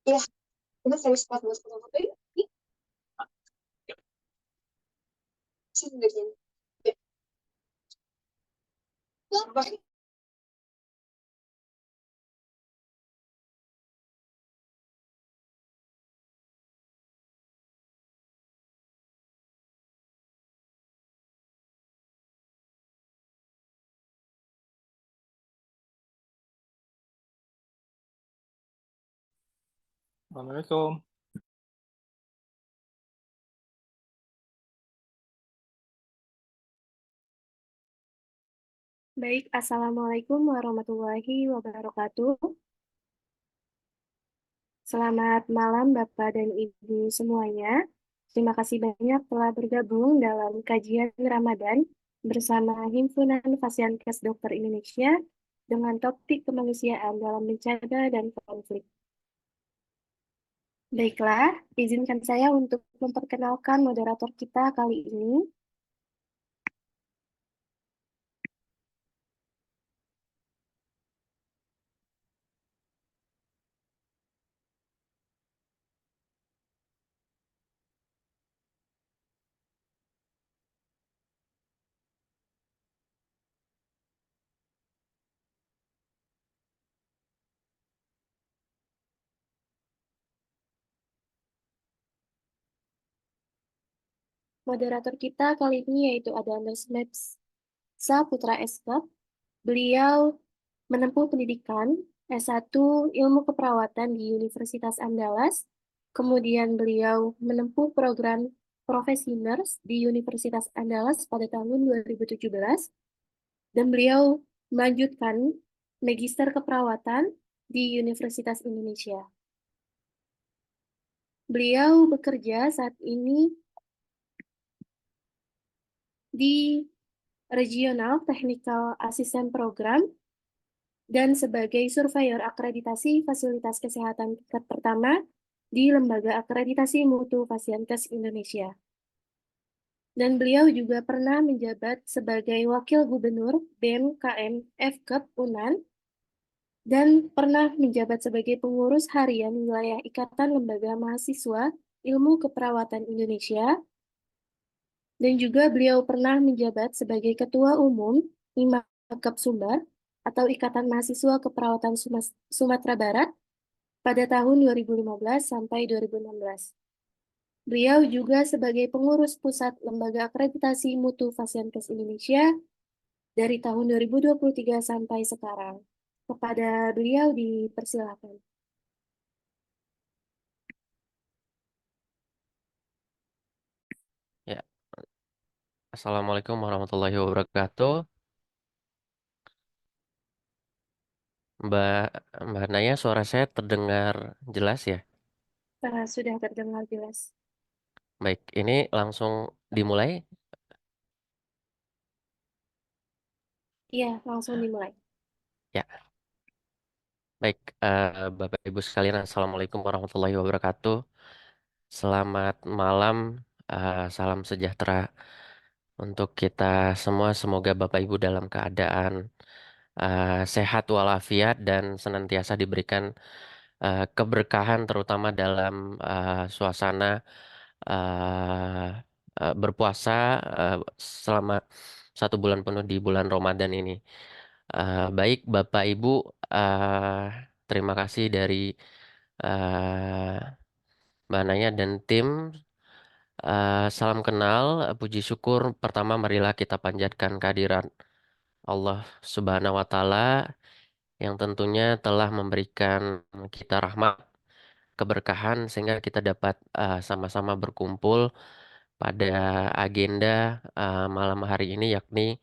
Iya, itu serius 14 foto ini sih bikin. Assalamualaikum. Baik, Assalamualaikum warahmatullahi wabarakatuh. Selamat malam Bapak dan Ibu semuanya. Terima kasih banyak telah bergabung dalam kajian Ramadan bersama Himpunan Fasiankes Dokter Indonesia dengan topik kemanusiaan dalam bencana dan konflik. Baiklah, izinkan saya untuk memperkenalkan moderator kita kali ini. Moderator kita kali ini yaitu ada Mas Mepsa Putra SK. Beliau menempuh pendidikan S1 Ilmu Keperawatan di Universitas Andalas. Kemudian beliau menempuh program Profesi Nurse di Universitas Andalas pada tahun 2017. Dan beliau melanjutkan Magister Keperawatan di Universitas Indonesia. Beliau bekerja saat ini di Regional Technical Assistant Program dan sebagai surveyor akreditasi fasilitas kesehatan tingkat pertama di Lembaga Akreditasi Mutu Fasiankes Indonesia. Dan beliau juga pernah menjabat sebagai Wakil Gubernur BEM KM FKEP UNAN dan pernah menjabat sebagai pengurus harian wilayah Ikatan Lembaga Mahasiswa Ilmu Keperawatan Indonesia. Dan juga beliau pernah menjabat sebagai Ketua Umum IMAKEP Sumbar atau Ikatan Mahasiswa Keperawatan Sumatera Barat pada tahun 2015 sampai 2016. Beliau juga sebagai pengurus pusat Lembaga Akreditasi Mutu Fasiankes Indonesia dari tahun 2023 sampai sekarang. Kepada beliau dipersilakan. Ya, Assalamualaikum warahmatullahi wabarakatuh. Mbak Mbak Naya, suara saya terdengar jelas ya? Sudah terdengar jelas. Baik, ini langsung dimulai. Iya, langsung dimulai. Ya, baik, Bapak Ibu sekalian, Assalamualaikum warahmatullahi wabarakatuh. Selamat malam, salam sejahtera untuk kita semua. Semoga Bapak Ibu dalam keadaan sehat walafiat dan senantiasa diberikan keberkahan, terutama dalam suasana eh, berpuasa eh, selama 1 bulan penuh di bulan Ramadan ini. Baik, Bapak Ibu, eh, terima kasih dari eh, Mbak Naya dan tim. Salam kenal, puji syukur. Pertama, marilah kita panjatkan kehadiran Allah Subhanahu wa Ta'ala yang tentunya telah memberikan kita rahmat, keberkahan sehingga kita dapat sama-sama berkumpul pada agenda malam hari ini, yakni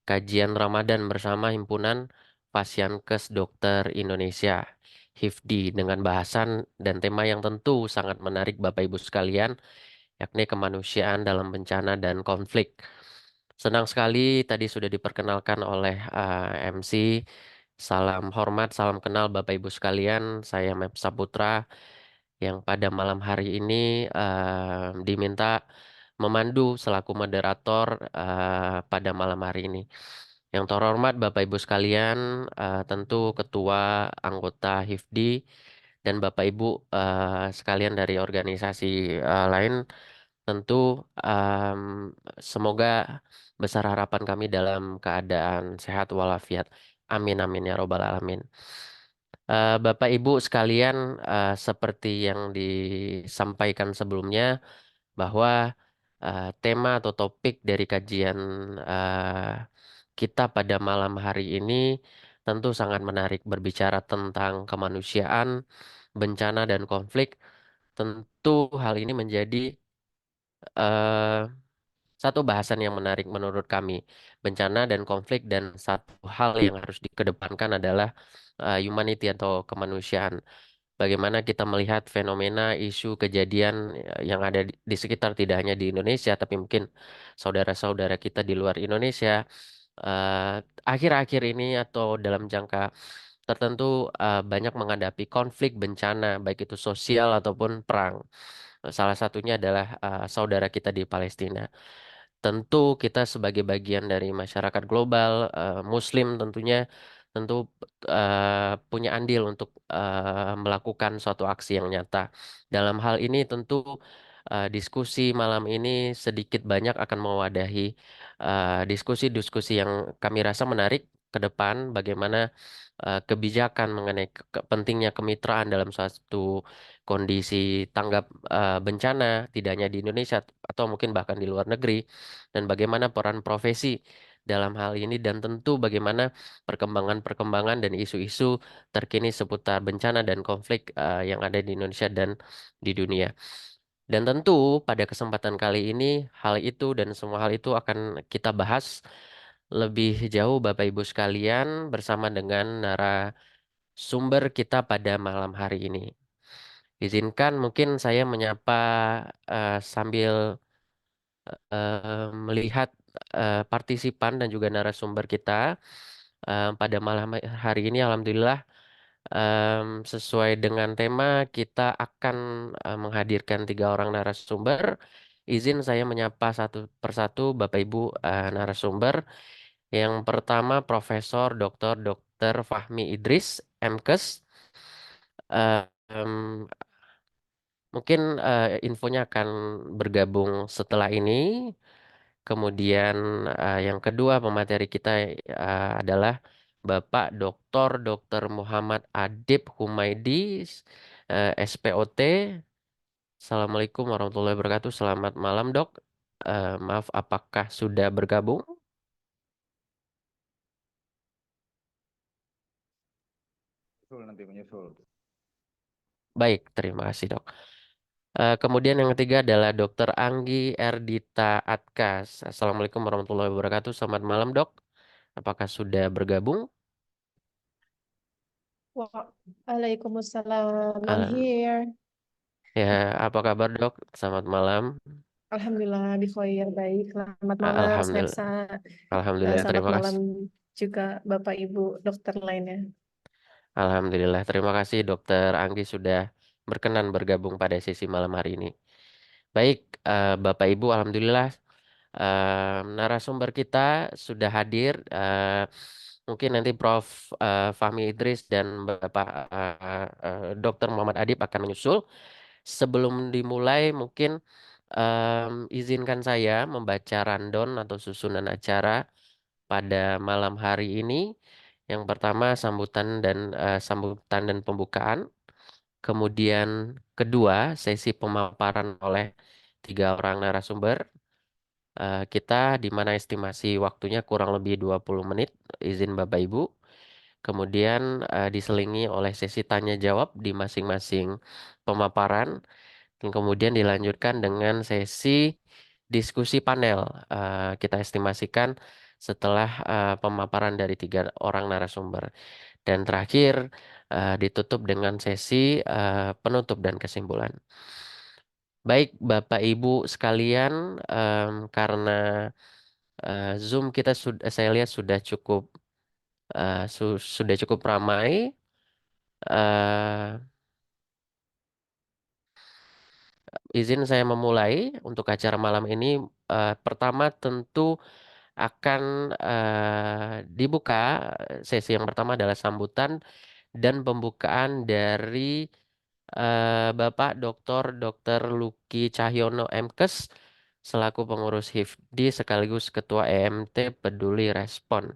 kajian Ramadan bersama Himpunan Fasiankes Dokter Indonesia HIFDI, dengan bahasan dan tema yang tentu sangat menarik Bapak Ibu sekalian, yakni kemanusiaan dalam bencana dan konflik. Senang sekali tadi sudah diperkenalkan oleh MC. Salam hormat, salam kenal Bapak Ibu sekalian. Saya Mep Saputra yang pada malam hari ini diminta memandu selaku moderator pada malam hari ini. Yang terhormat Bapak Ibu sekalian, tentu Ketua anggota HIFDI dan Bapak Ibu sekalian dari organisasi lain, tentu em, semoga besar harapan kami dalam keadaan sehat walafiat. Amin amin ya robbal alamin. Bapak Ibu sekalian, seperti yang disampaikan sebelumnya bahwa tema atau topik dari kajian kita pada malam hari ini tentu sangat menarik berbicara tentang kemanusiaan, bencana dan konflik. Tentu hal ini menjadi eh, satu bahasan yang menarik menurut kami. Bencana dan konflik dan satu hal yang harus dikedepankan adalah humanity atau kemanusiaan. Bagaimana kita melihat fenomena, isu, kejadian yang ada di sekitar tidak hanya di Indonesia, tapi mungkin saudara-saudara kita di luar Indonesia eh, akhir-akhir ini atau dalam jangka tertentu banyak menghadapi konflik, bencana, baik itu sosial ataupun perang. Salah satunya adalah saudara kita di Palestina. Tentu kita sebagai bagian dari masyarakat global, Muslim tentunya tentu punya andil untuk melakukan suatu aksi yang nyata. Dalam hal ini tentu diskusi malam ini sedikit banyak akan mewadahi diskusi-diskusi yang kami rasa menarik ke depan, bagaimana kebijakan mengenai pentingnya kemitraan dalam suatu kondisi tanggap bencana, tidak hanya di Indonesia atau mungkin bahkan di luar negeri, dan bagaimana peran profesi dalam hal ini, dan tentu bagaimana perkembangan-perkembangan dan isu-isu terkini seputar bencana dan konflik yang ada di Indonesia dan di dunia. Dan tentu pada kesempatan kali ini hal itu dan semua hal itu akan kita bahas lebih jauh Bapak Ibu sekalian bersama dengan narasumber kita pada malam hari ini. Izinkan mungkin saya menyapa sambil melihat partisipan dan juga narasumber kita pada malam hari ini. Alhamdulillah, sesuai dengan tema kita akan menghadirkan tiga orang narasumber. Izin saya menyapa satu persatu Bapak Ibu narasumber. Yang pertama Profesor Dr. Fahmi Idris, MKes. Eh, em, Mungkin infonya akan bergabung setelah ini. Kemudian yang kedua pemateri kita adalah Bapak Dr. Muhammad Adib Humaidi, SPOT. Assalamualaikum warahmatullahi wabarakatuh. Selamat malam, Dok. Maaf, apakah sudah bergabung? Nanti menyusul. Baik, terima kasih, Dok. Kemudian yang ketiga adalah Dr. Anggi Erdita Atkas. Assalamualaikum warahmatullahi wabarakatuh. Selamat malam, Dok. Apakah sudah bergabung? Waalaikumsalam. I'm Al- here. Ya, apa kabar, Dok? Selamat malam. Alhamdulillah, Bikhoir. Baik. Selamat malam, Alhamdulillah. Smepsa. Alhamdulillah, Selamat terima malam kasih. juga Bapak Ibu dokter lainnya. Alhamdulillah, terima kasih Dokter Anggi sudah berkenan bergabung pada sesi malam hari ini. Baik, Bapak Ibu, Alhamdulillah narasumber kita sudah hadir. Mungkin nanti Prof. Fahmi Idris dan Bapak Dr. Muhammad Adib akan menyusul. Sebelum dimulai, mungkin izinkan saya membaca rundown atau susunan acara pada malam hari ini. Yang pertama sambutan dan pembukaan. Kemudian kedua sesi pemaparan oleh tiga orang narasumber. Kita di mana estimasi waktunya kurang lebih 20 menit, izin Bapak Ibu. Kemudian diselingi oleh sesi tanya jawab di masing-masing pemaparan. Dan kemudian dilanjutkan dengan sesi diskusi panel. Kita estimasikan setelah pemaparan dari tiga orang narasumber. Dan terakhir ditutup dengan sesi penutup dan kesimpulan. Baik, Bapak Ibu sekalian, karena Zoom kita sudah, saya lihat sudah cukup sudah cukup ramai. Eh, izin saya memulai untuk acara malam ini. Pertama tentu akan dibuka, sesi yang pertama adalah sambutan dan pembukaan dari Bapak Dr. Luki Cahyono MKes selaku pengurus HIFDI sekaligus Ketua EMT Peduli Respon.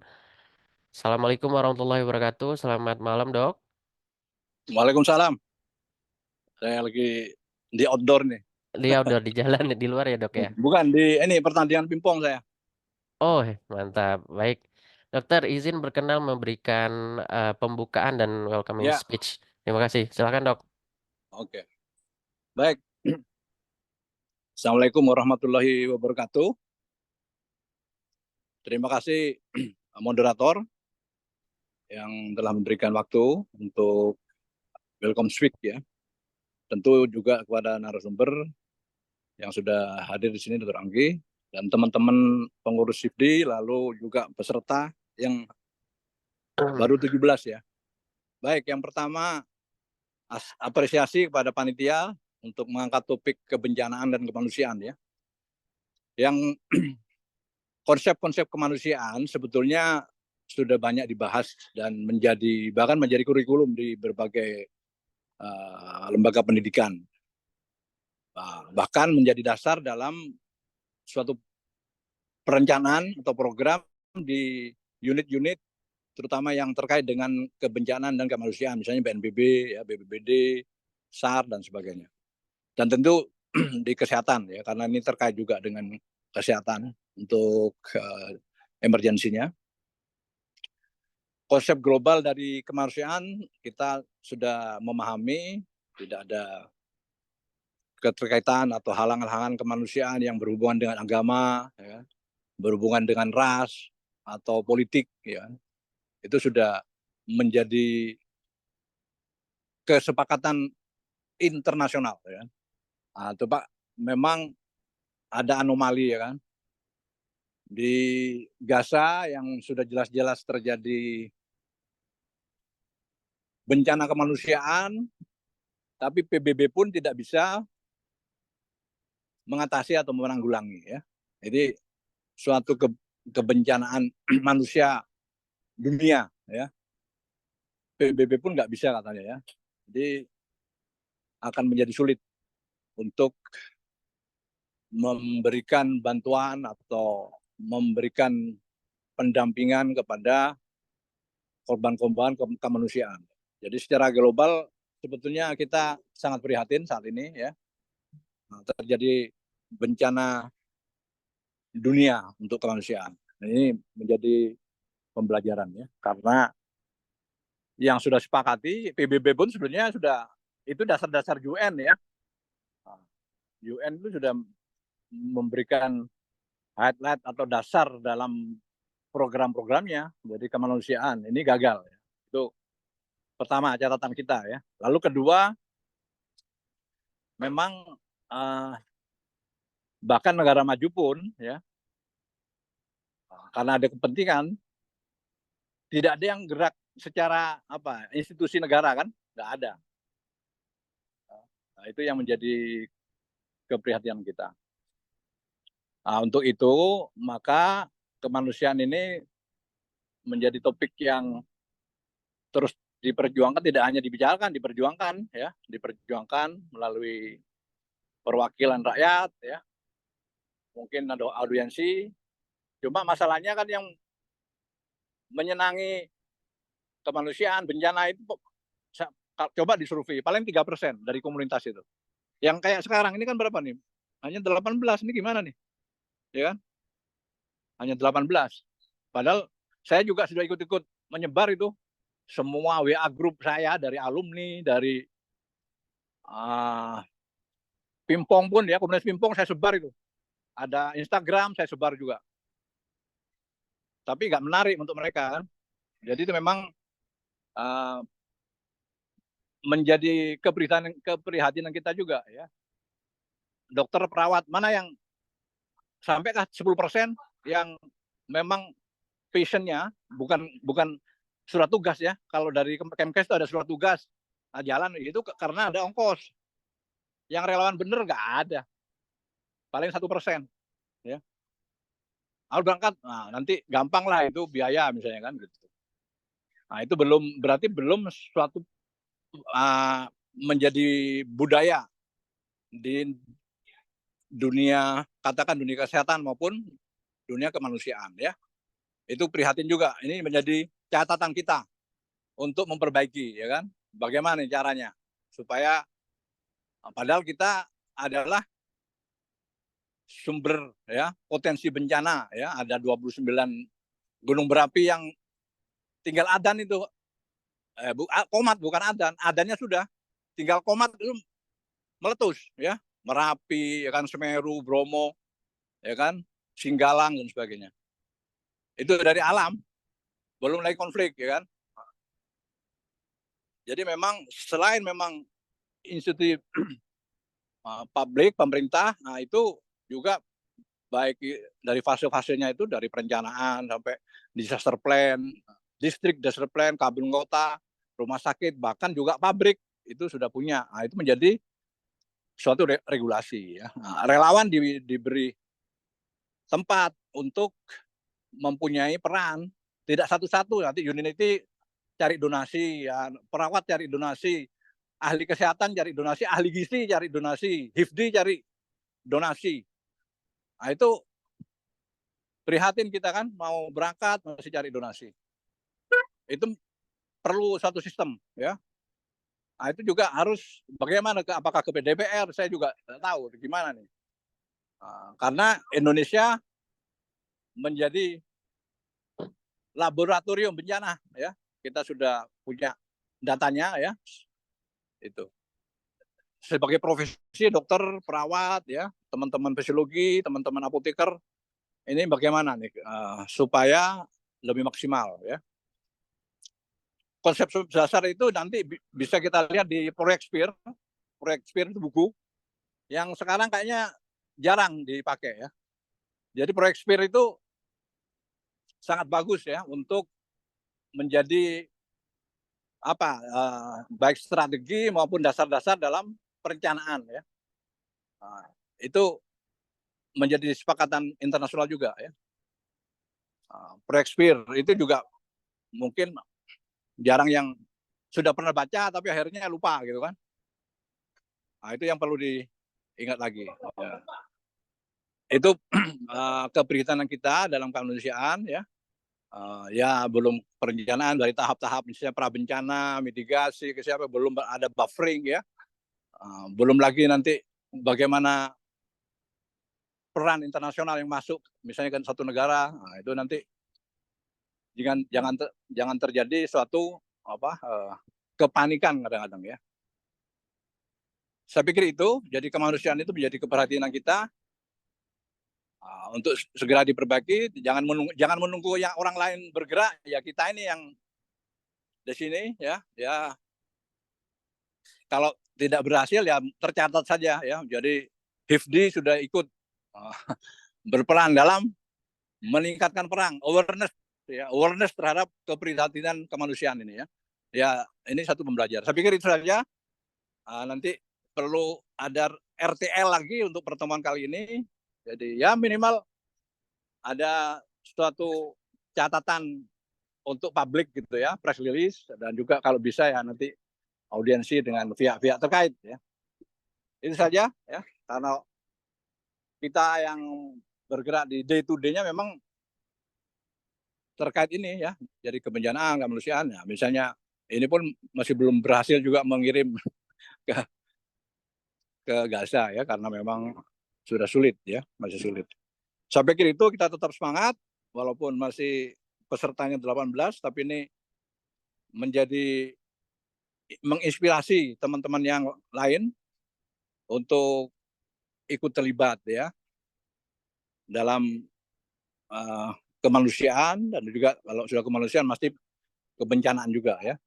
Assalamualaikum warahmatullahi wabarakatuh. Selamat malam, Dok. Waalaikumsalam. Saya lagi di outdoor nih. Dia udah di jalan di luar ya, Dok ya. Bukan di ini pertandingan pingpong saya. Oh, mantap. Baik. Dokter, izin berkenan memberikan pembukaan dan welcoming Ya, speech. Terima kasih. Silakan, Dok. oke. Baik. Assalamualaikum warahmatullahi wabarakatuh. Terima kasih moderator yang telah memberikan waktu untuk welcome speech ya. Tentu juga kepada narasumber yang sudah hadir di sini, Dr. Anggi, dan teman-teman pengurus HIFDI, lalu juga peserta yang baru 17 ya. Baik, yang pertama apresiasi kepada panitia untuk mengangkat topik kebencanaan dan kemanusiaan ya. Yang konsep-konsep kemanusiaan sebetulnya sudah banyak dibahas dan bahkan menjadi kurikulum di berbagai lembaga pendidikan. Bahkan menjadi dasar dalam suatu perencanaan atau program di unit-unit terutama yang terkait dengan kebencanaan dan kemanusiaan, misalnya BNPB, ya, BPBD, SAR dan sebagainya. Dan tentu di kesehatan ya, karena ini terkait juga dengan kesehatan untuk emergensinya. Konsep global dari kemanusiaan kita sudah memahami, tidak ada keterkaitan atau halangan-halangan kemanusiaan yang berhubungan dengan agama, ya, berhubungan dengan ras atau politik, ya. Itu sudah menjadi kesepakatan internasional, ya. Nah, itu Pak, memang ada anomali ya kan. Di Gaza yang sudah jelas-jelas terjadi bencana kemanusiaan, tapi PBB pun tidak bisa mengatasi atau menanggulangi ya. Jadi suatu kebencanaan manusia dunia ya, PBB pun nggak bisa katanya ya. Jadi akan menjadi sulit untuk memberikan bantuan atau memberikan pendampingan kepada korban-korban kemanusiaan. Jadi secara global sebetulnya kita sangat prihatin saat ini ya. Terjadi bencana dunia untuk kemanusiaan. Ini menjadi pembelajaran ya, karena yang sudah sepakati PBB pun sebenarnya sudah itu dasar-dasar UN ya. UN itu sudah memberikan highlight atau dasar dalam program-programnya, jadi kemanusiaan ini gagal. Ya. Itu pertama catatan kita ya. Lalu kedua, memang bahkan negara maju pun ya, karena ada kepentingan, tidak ada yang gerak secara institusi negara kan, nggak ada. Nah, itu yang menjadi keprihatinan kita. Nah, untuk itu maka kemanusiaan ini menjadi topik yang terus diperjuangkan, tidak hanya dibicarakan, diperjuangkan melalui perwakilan rakyat ya, mungkin ada audiensi. Cuma masalahnya kan yang menyenangi kemanusiaan bencana itu coba disurvei paling 3% dari komunitas itu. Yang kayak sekarang ini kan berapa nih? Hanya 18, ini gimana nih? Ya kan? Hanya 18. Padahal saya juga sudah ikut-ikut menyebar itu semua WA grup saya dari alumni, dari Pimpong pun ya, komunitas Pimpong saya sebar itu. Ada Instagram saya sebar juga. Tapi nggak menarik untuk mereka kan. Jadi itu memang menjadi keprihatinan kita juga ya. Dokter perawat mana yang sampai 10% yang memang passionnya bukan surat tugas ya. Kalau dari Kemkes itu ada surat tugas, nah, jalan itu karena ada ongkos. Yang relawan bener nggak ada, paling 1%. Ya, harus berangkat, nah, nanti gampang lah itu biaya misalnya kan gitu. Nah itu berarti belum suatu menjadi budaya di dunia, katakan dunia kesehatan maupun dunia kemanusiaan ya. Itu prihatin juga. Ini menjadi catatan kita untuk memperbaiki ya kan. Bagaimana caranya supaya padahal kita adalah sumber ya potensi bencana ya, ada 29 gunung berapi yang tinggal adan itu komat bukan adan, adannya sudah tinggal komat itu meletus ya, Merapi ya kan, Semeru, Bromo ya kan, Singgalang dan sebagainya. Itu dari alam, belum lagi konflik ya kan. Jadi memang selain memang institusi publik, pemerintah, nah itu juga baik dari fase-fasenya itu dari perencanaan sampai disaster plan, distrik disaster plan, kabin kota, rumah sakit, bahkan juga pabrik itu sudah punya. Nah, itu menjadi suatu regulasi ya. Nah, relawan diberi tempat untuk mempunyai peran, tidak satu-satu, nanti Unity cari donasi, ya, perawat cari donasi, ahli kesehatan cari donasi, ahli gizi cari donasi, HIFDI cari donasi. Nah itu prihatin kita kan, mau berangkat masih cari donasi. Itu perlu satu sistem ya. Nah itu juga harus bagaimana, apakah ke DPR, saya juga tidak tahu gimana nih. Nah, karena Indonesia menjadi laboratorium bencana ya. Kita sudah punya datanya ya. Itu. Sebagai profesi dokter, perawat ya, teman-teman fisiologi, teman-teman apoteker, ini bagaimana nih supaya lebih maksimal ya. Konsep dasar itu nanti bisa kita lihat di Proyek Sphere. Proyek Sphere itu buku yang sekarang kayaknya jarang dipakai ya. Jadi Proyek Sphere itu sangat bagus ya untuk menjadi baik strategi maupun dasar-dasar dalam perencanaan ya. Nah, itu menjadi kesepakatan internasional juga ya. Proyek Sphere itu juga mungkin jarang yang sudah pernah baca tapi akhirnya lupa gitu kan. Nah, itu yang perlu diingat lagi. Ya. Itu keprihatinan kita dalam kemanusiaan ya. Ya belum perencanaan dari tahap-tahap misalnya prabencana, mitigasi, kesiapan, belum ada buffering ya. Belum lagi nanti bagaimana peran internasional yang masuk, misalnya kan satu negara, nah itu nanti jangan terjadi suatu kepanikan kadang-kadang ya. Saya pikir itu, jadi kemanusiaan itu menjadi keperhatian kita untuk segera diperbaiki. Jangan menunggu yang orang lain bergerak, ya kita ini yang di sini ya. Kalau tidak berhasil ya tercatat saja ya. Jadi HIFDI sudah ikut berperan dalam meningkatkan perang, awareness terhadap keprihatinan kemanusiaan ini ya. Ya ini satu pembelajaran. Saya pikir itu saja. Nanti perlu ada RTL lagi untuk pertemuan kali ini. Jadi ya minimal ada suatu catatan untuk publik gitu ya, press release, dan juga kalau bisa ya nanti audiensi dengan pihak-pihak terkait ya. Itu saja ya, karena kita yang bergerak di day to day-nya memang terkait ini ya, jadi kebencanaan kemanusiaan ya. Misalnya ini pun masih belum berhasil juga mengirim ke Gaza ya, karena memang sudah sulit ya, masih sulit. Saya pikir itu kita tetap semangat walaupun masih pesertanya 18, tapi ini menjadi menginspirasi teman-teman yang lain untuk ikut terlibat ya dalam kemanusiaan, dan juga kalau sudah kemanusiaan pasti kebencanaan juga ya.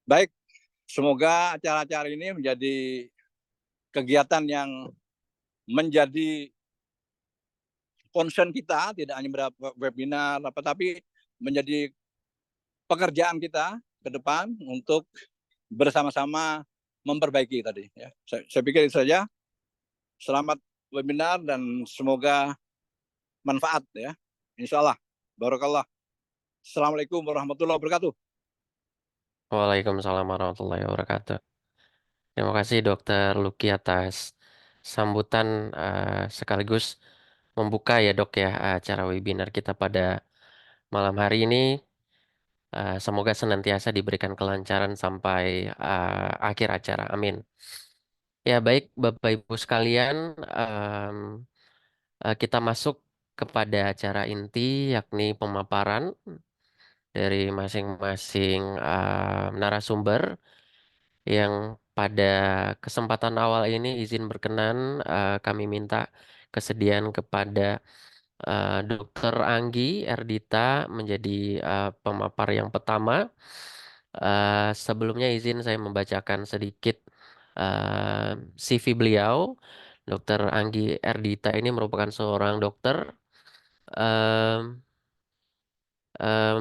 Baik, semoga acara-acara ini menjadi kegiatan yang menjadi concern kita, tidak hanya webinar, tapi menjadi pekerjaan kita ke depan untuk bersama-sama memperbaiki tadi. Ya. Saya pikir itu saja. Selamat webinar dan semoga manfaat ya. Insya Allah. Barakallah. Assalamualaikum warahmatullahi wabarakatuh. Waalaikumsalam warahmatullahi wabarakatuh. Terima kasih Dokter Luki atas sambutan sekaligus membuka ya Dok ya acara webinar kita pada malam hari ini. Semoga senantiasa diberikan kelancaran sampai akhir acara. Amin. Ya baik Bapak Ibu sekalian, kita masuk kepada acara inti yakni pemaparan dari masing-masing narasumber yang pada kesempatan awal ini izin berkenan kami minta kesediaan kepada Dr. Anggi Erdita menjadi pemapar yang pertama. Sebelumnya izin saya membacakan sedikit CV beliau. Dr. Anggi Erdita ini merupakan seorang dokter,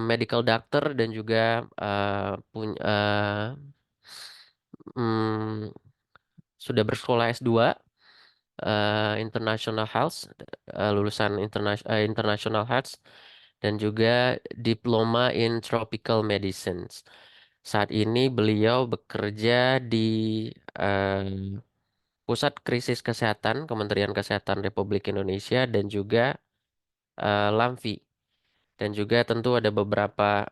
medical doctor dan juga punya sudah bersekolah S2 International Health, lulusan International Health dan juga diploma in Tropical Medicines. Saat ini beliau bekerja di Pusat Krisis Kesehatan Kementerian Kesehatan Republik Indonesia dan juga LAMFI. Dan juga tentu ada beberapa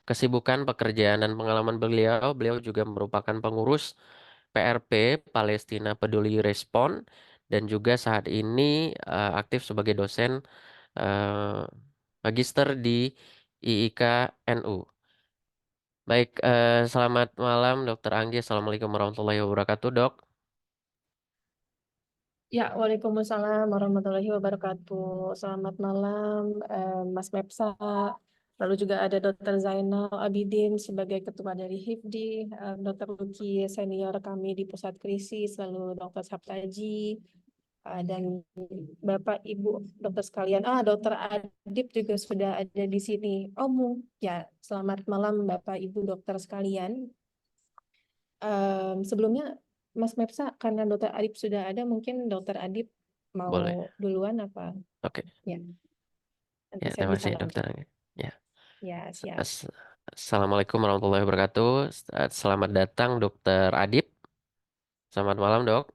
kesibukan pekerjaan dan pengalaman beliau. Beliau juga merupakan pengurus PRP Palestina Peduli Respon dan juga saat ini aktif sebagai dosen magister di IIK NU. Baik, selamat malam Dr. Anggi. Assalamualaikum warahmatullahi wabarakatuh, Dok. Ya, Waalaikumsalam warahmatullahi wabarakatuh. Selamat malam, Mas Mepsa. Lalu juga ada Dr. Zainal Abidin sebagai ketua dari HIPDI, Dr. Luki senior kami di Pusat Krisis, lalu Dr. Saptaji, dan Bapak Ibu dokter sekalian. Dr. Adib juga sudah ada di sini. Ya, selamat malam Bapak Ibu dokter sekalian. Sebelumnya Mas Mepsa, karena Dokter Adib sudah ada, mungkin Dokter Adib mau Boleh. duluan apa? Oke. Ya. Nanti Ya, saya terima bisa kasih Dokter lanjut. Anggi. Ya. Ya, siap. Assalamualaikum warahmatullahi wabarakatuh. Selamat datang Dokter Adib. Selamat malam, Dok.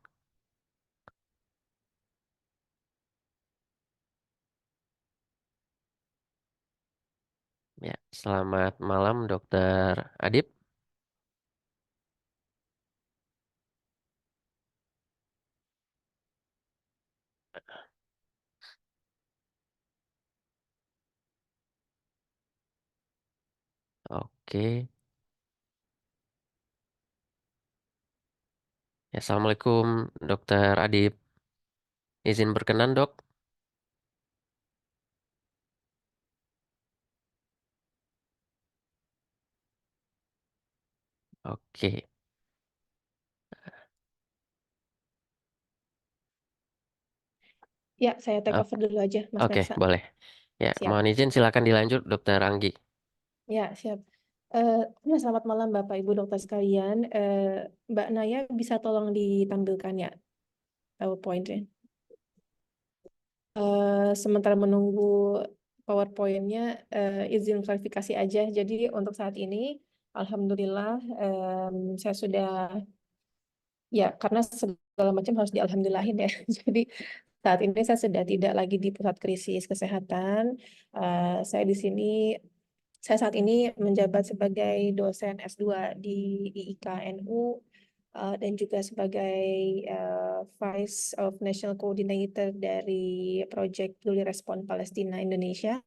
Ya, selamat malam Dokter Adib. Oke. Ya, Assalamualaikum Dokter Adib. Izin berkenan, Dok. Oke. Ya, saya take over dulu aja, Mas Oke, Mepsa. boleh. Ya, Siap. mohon izin silakan dilanjut Dokter Anggi. Ya, siap. Selamat malam Bapak Ibu dokter sekalian. Mbak Naya bisa tolong ditampilkan ya PowerPoint-nya. Sementara menunggu PowerPoint-nya, izin klarifikasi aja. Jadi untuk saat ini, alhamdulillah, saya sudah, ya karena segala macam harus dialhamdulillahin ya. Jadi saat ini saya sudah tidak lagi di pusat krisis kesehatan. Saya saat ini menjabat sebagai dosen S2 di IIK NU dan juga sebagai Vice of National Coordinator dari Project Peduli Respon Palestina Indonesia.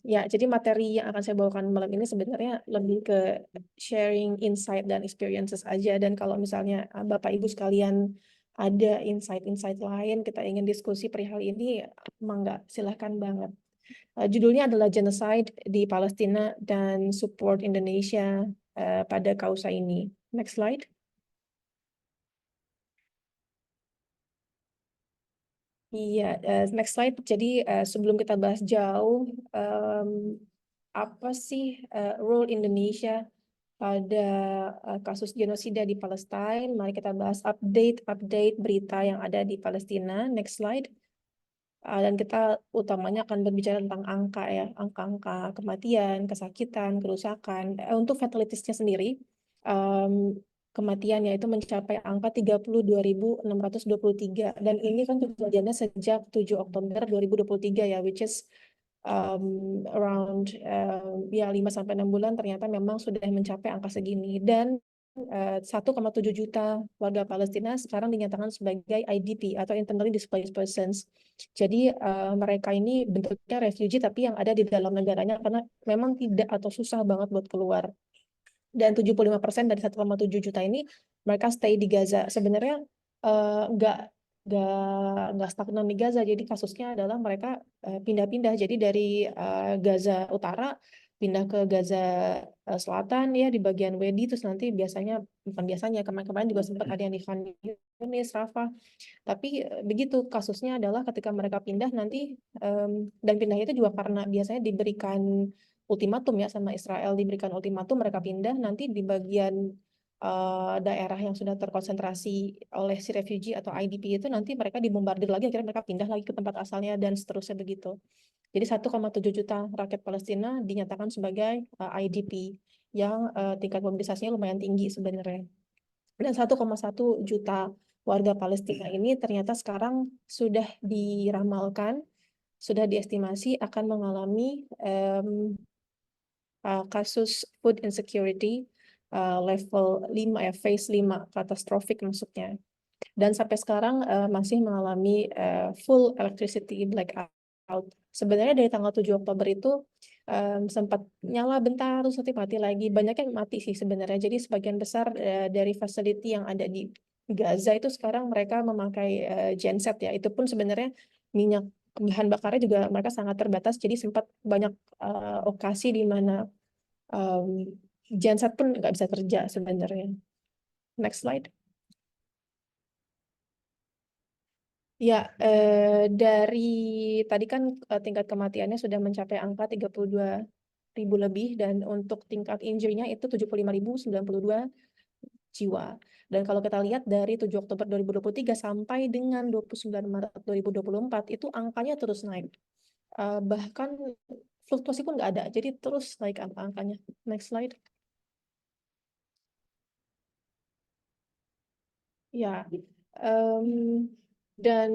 Ya, jadi materi yang akan saya bawakan malam ini sebenarnya lebih ke sharing insight dan experiences aja. Dan kalau misalnya Bapak Ibu sekalian ada insight-insight lain, kita ingin diskusi perihal ini, mangga, silahkan banget. Judulnya adalah Genocide di Palestina dan Support Indonesia pada kausa ini. Next slide. Iya, next slide. Jadi sebelum kita bahas jauh, apa sih role Indonesia pada kasus genosida di Palestina? Mari kita bahas update berita yang ada di Palestina. Next slide. Dan kita utamanya akan berbicara tentang angka ya, angka-angka kematian, kesakitan, kerusakan. Untuk fatalities-nya sendiri, kematiannya itu mencapai angka 32.623, dan ini kan kejadiannya sejak 7 Oktober 2023 ya, which is around ya 5-6 bulan ternyata memang sudah mencapai angka segini. Dan 1,7 juta warga Palestina sekarang dinyatakan sebagai IDP atau internally displaced persons. Jadi mereka ini bentuknya refugee tapi yang ada di dalam negaranya karena memang tidak atau susah banget buat keluar. Dan 75% dari 1,7 juta ini mereka stay di Gaza. Sebenarnya nggak stagnan di Gaza. Jadi kasusnya adalah mereka pindah-pindah. Jadi dari Gaza Utara pindah ke Gaza Selatan ya di bagian Wadi, terus nanti bukan biasanya kemarin-kemarin juga sempat ada yang di Khan Yunis, Rafah. Tapi begitu kasusnya adalah ketika mereka pindah nanti dan pindahnya itu juga karena biasanya diberikan ultimatum ya sama Israel, diberikan ultimatum mereka pindah nanti di bagian daerah yang sudah terkonsentrasi oleh si refugee atau IDP itu nanti mereka dibombardir lagi, akhirnya mereka pindah lagi ke tempat asalnya dan seterusnya begitu. Jadi 1,7 juta rakyat Palestina dinyatakan sebagai IDP yang tingkat mobilisasinya lumayan tinggi sebenarnya. Dan 1,1 juta warga Palestina ini ternyata sekarang sudah diramalkan, sudah diestimasi akan mengalami kasus food insecurity level 5 ya, phase 5 katastrofik maksudnya. Dan sampai sekarang masih mengalami full electricity blackout. Sebenarnya dari tanggal 7 Oktober itu sempat nyala bentar terus nanti mati lagi. Banyak yang mati sih sebenarnya. Jadi sebagian besar dari facility yang ada di Gaza itu sekarang mereka memakai genset ya. Itu pun sebenarnya minyak bahan bakarnya juga mereka sangat terbatas. Jadi sempat banyak okasi di mana genset pun nggak bisa kerja sebenarnya. Next slide. Ya, dari tadi kan tingkat kematiannya sudah mencapai angka 32.000 lebih, dan untuk tingkat injury-nya itu 75.092 jiwa. Dan kalau kita lihat dari 7 Oktober 2023 sampai dengan 29 Maret 2024, itu angkanya terus naik. Bahkan fluktuasi pun nggak ada, jadi terus naik angka-angkanya. Next slide. Ya, dan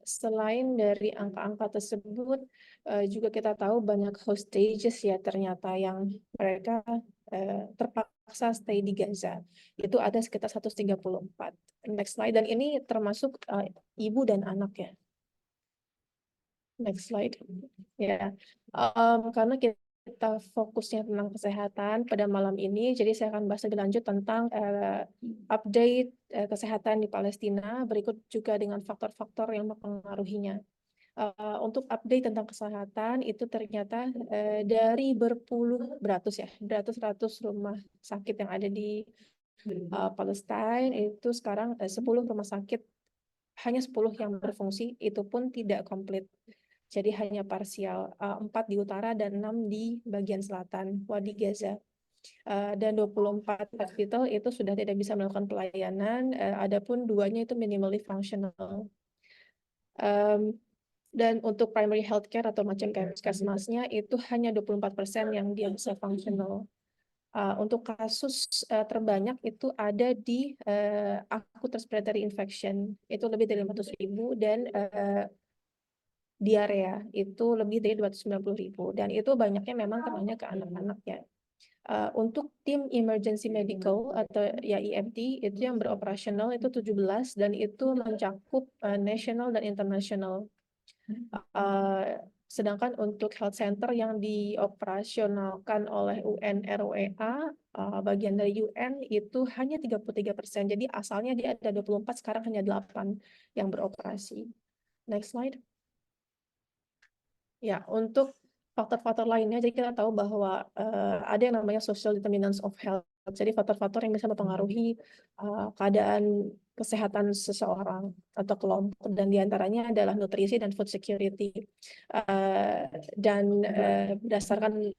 selain dari angka-angka tersebut, juga kita tahu banyak hostages ya ternyata yang mereka terpaksa stay di Gaza. Itu ada sekitar 134. Next slide. Dan ini termasuk ibu dan anak ya. Next slide. Ya, karena kita fokusnya tentang kesehatan pada malam ini, jadi saya akan bahas lebih lanjut tentang update kesehatan di Palestina, berikut juga dengan faktor-faktor yang mempengaruhinya. Untuk update tentang kesehatan itu ternyata dari beratus-ratus rumah sakit yang ada di Palestina itu sekarang 10 rumah sakit, hanya 10 yang berfungsi, itu pun tidak komplit. Jadi hanya parsial, 4 di utara dan 6 di bagian selatan, Wadi Gaza. Dan 24 hospital itu sudah tidak bisa melakukan pelayanan, adapun 2-nya itu minimally functional. Dan untuk primary healthcare atau macam kayak puskesmasnya itu hanya 24% yang dia bisa functional. Untuk kasus terbanyak itu ada di acute respiratory infection, itu lebih dari 500.000, dan diarea itu lebih dari 290.000, dan itu banyaknya memang kenanya ke anak-anak ya. Untuk tim emergency medical atau ya EMT itu yang beroperasional itu 17, dan itu mencakup national dan international. Sedangkan untuk health center yang dioperasionalkan oleh UNRWA, bagian dari UN, itu hanya 33%. Jadi asalnya dia ada 24, sekarang hanya 8 yang beroperasi. Next slide. Ya, untuk faktor-faktor lainnya, jadi kita tahu bahwa ada yang namanya social determinants of health Jadi faktor-faktor yang bisa mempengaruhi keadaan kesehatan seseorang atau kelompok, dan diantaranya adalah nutrisi dan food security. Dan berdasarkan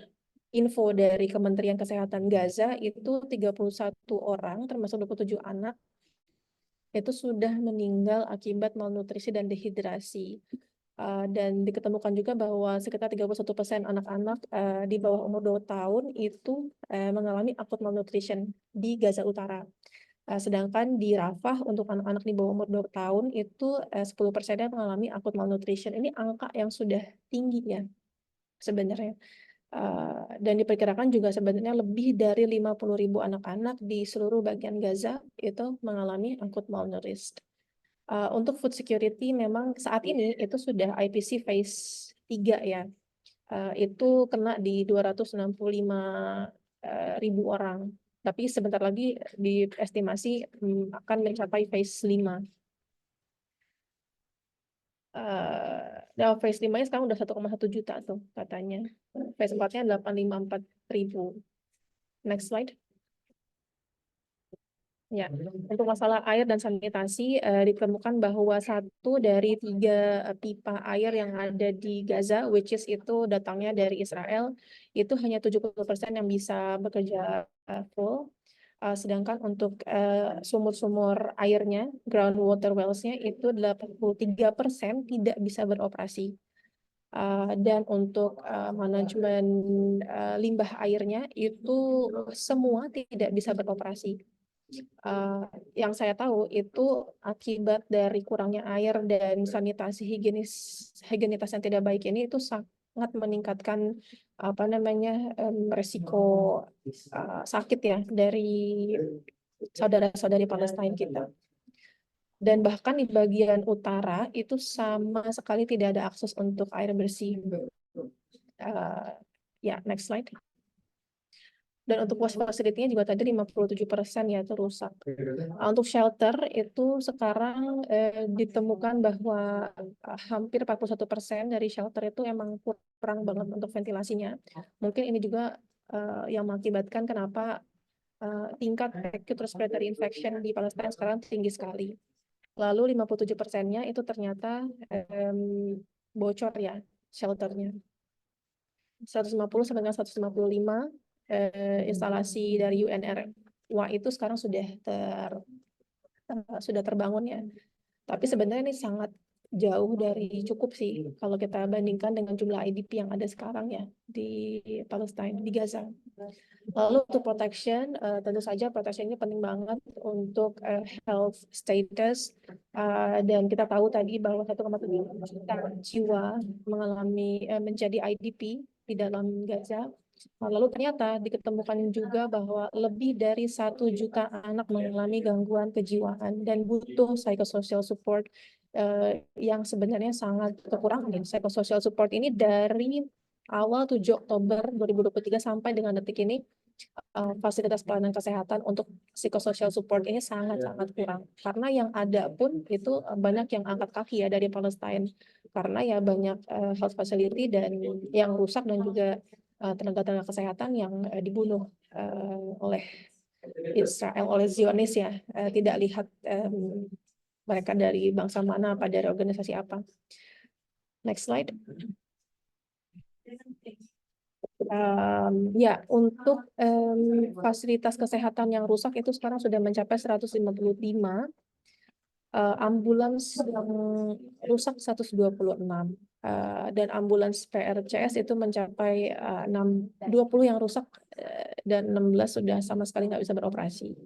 info dari Kementerian Kesehatan Gaza itu 31 orang termasuk 27 anak itu sudah meninggal akibat malnutrisi dan dehidrasi. Dan diketemukan juga bahwa sekitar 31% anak-anak di bawah umur 2 tahun itu mengalami acute malnutrition di Gaza Utara. Sedangkan di Rafah untuk anak-anak di bawah umur 2 tahun itu 10%-nya mengalami acute malnutrition. Ini angka yang sudah tinggi ya sebenarnya. Dan diperkirakan juga sebenarnya lebih dari 50.000 anak-anak di seluruh bagian Gaza itu mengalami acute malnourished. Untuk food security memang saat ini itu sudah IPC phase 3 ya. Itu kena di 265.000 orang. Tapi sebentar lagi diestimasi akan mencapai phase 5. Phase 5-nya sekarang udah 1,1 juta tuh katanya. Phase 4-nya 854.000. Next slide. Ya, untuk masalah air dan sanitasi, ditemukan bahwa 1 dari 3 pipa air yang ada di Gaza, which is itu datangnya dari Israel, itu hanya 70% yang bisa bekerja full. Sedangkan untuk sumur-sumur airnya, groundwater wells-nya itu 83% tidak bisa beroperasi. Dan untuk manajemen limbah airnya itu semua tidak bisa beroperasi. Yang saya tahu itu akibat dari kurangnya air dan sanitasi higienitas yang tidak baik ini itu sangat meningkatkan resiko sakit ya dari saudara-saudari Palestina kita. Dan bahkan di bagian utara itu sama sekali tidak ada akses untuk air bersih. Ya, next slide. Dan untuk wash facility-nya juga tadi 57% ya itu rusak. Untuk shelter itu sekarang ditemukan bahwa hampir 41% dari shelter itu emang kurang banget untuk ventilasinya. Mungkin ini juga yang mengakibatkan kenapa tingkat acute respiratory infection di Palestina sekarang tinggi sekali. Lalu 57%-nya itu ternyata bocor ya shelternya. 150 sampai dengan 155 instalasi dari UNRWA itu sekarang sudah terbangun ya. Tapi sebenarnya ini sangat jauh dari cukup sih kalau kita bandingkan dengan jumlah IDP yang ada sekarang ya di Palestina, di Gaza. Lalu untuk protection, tentu saja protection ini penting banget untuk health status, dan kita tahu tadi bahwa 1,7 juta jiwa menjadi IDP di dalam Gaza. Lalu ternyata diketemukan juga bahwa lebih dari 1 juta anak mengalami gangguan kejiwaan dan butuh psychosocial support yang sebenarnya sangat kekurangan. Psychosocial support ini dari awal 7 Oktober 2023 sampai dengan detik ini fasilitas pelayanan kesehatan untuk psychosocial support ini sangat-sangat kurang. Karena yang ada pun itu banyak yang angkat kaki ya dari Palestina. Karena ya banyak health facility dan yang rusak dan juga tenaga-tenaga kesehatan yang dibunuh oleh Israel, oleh Zionis ya, tidak lihat mereka dari bangsa mana, apa dari organisasi apa. Next slide. Ya, untuk fasilitas kesehatan yang rusak itu sekarang sudah mencapai 155. Ambulans yang rusak 126. Dan ambulans PRCS itu mencapai 20 yang rusak dan 16 sudah sama sekali nggak bisa beroperasi.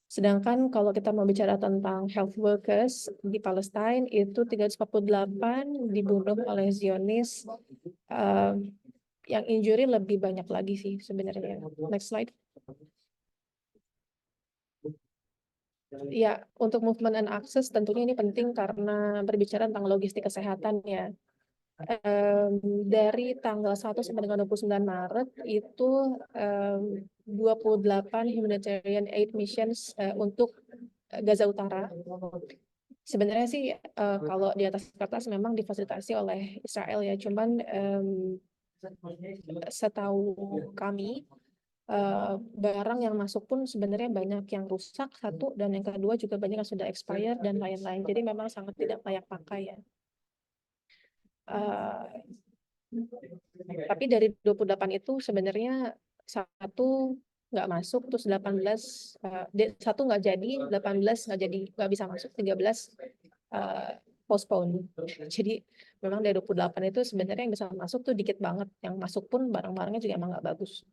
Sedangkan kalau kita mau bicara tentang health workers di Palestina itu 348 dibunuh oleh Zionis. Yang injury lebih banyak lagi sih sebenarnya. Next slide. Ya, untuk movement and access tentunya ini penting karena berbicara tentang logistik kesehatan ya. Dari tanggal 1 sampai dengan 29 Maret itu 28 humanitarian aid missions untuk Gaza Utara. Sebenarnya sih kalau di atas kertas memang difasilitasi oleh Israel ya, cuman setahu kami barang yang masuk pun sebenarnya banyak yang rusak satu, dan yang kedua juga banyak yang sudah expired dan lain-lain. Jadi memang sangat tidak layak pakai ya. Tapi dari 28 itu sebenarnya satu nggak masuk, terus 18 satu nggak jadi, 18 nggak jadi, nggak bisa masuk, 13 postpone. Jadi memang dari 28 itu sebenarnya yang bisa masuk tuh dikit banget. Yang masuk pun barang-barangnya juga emang nggak bagus.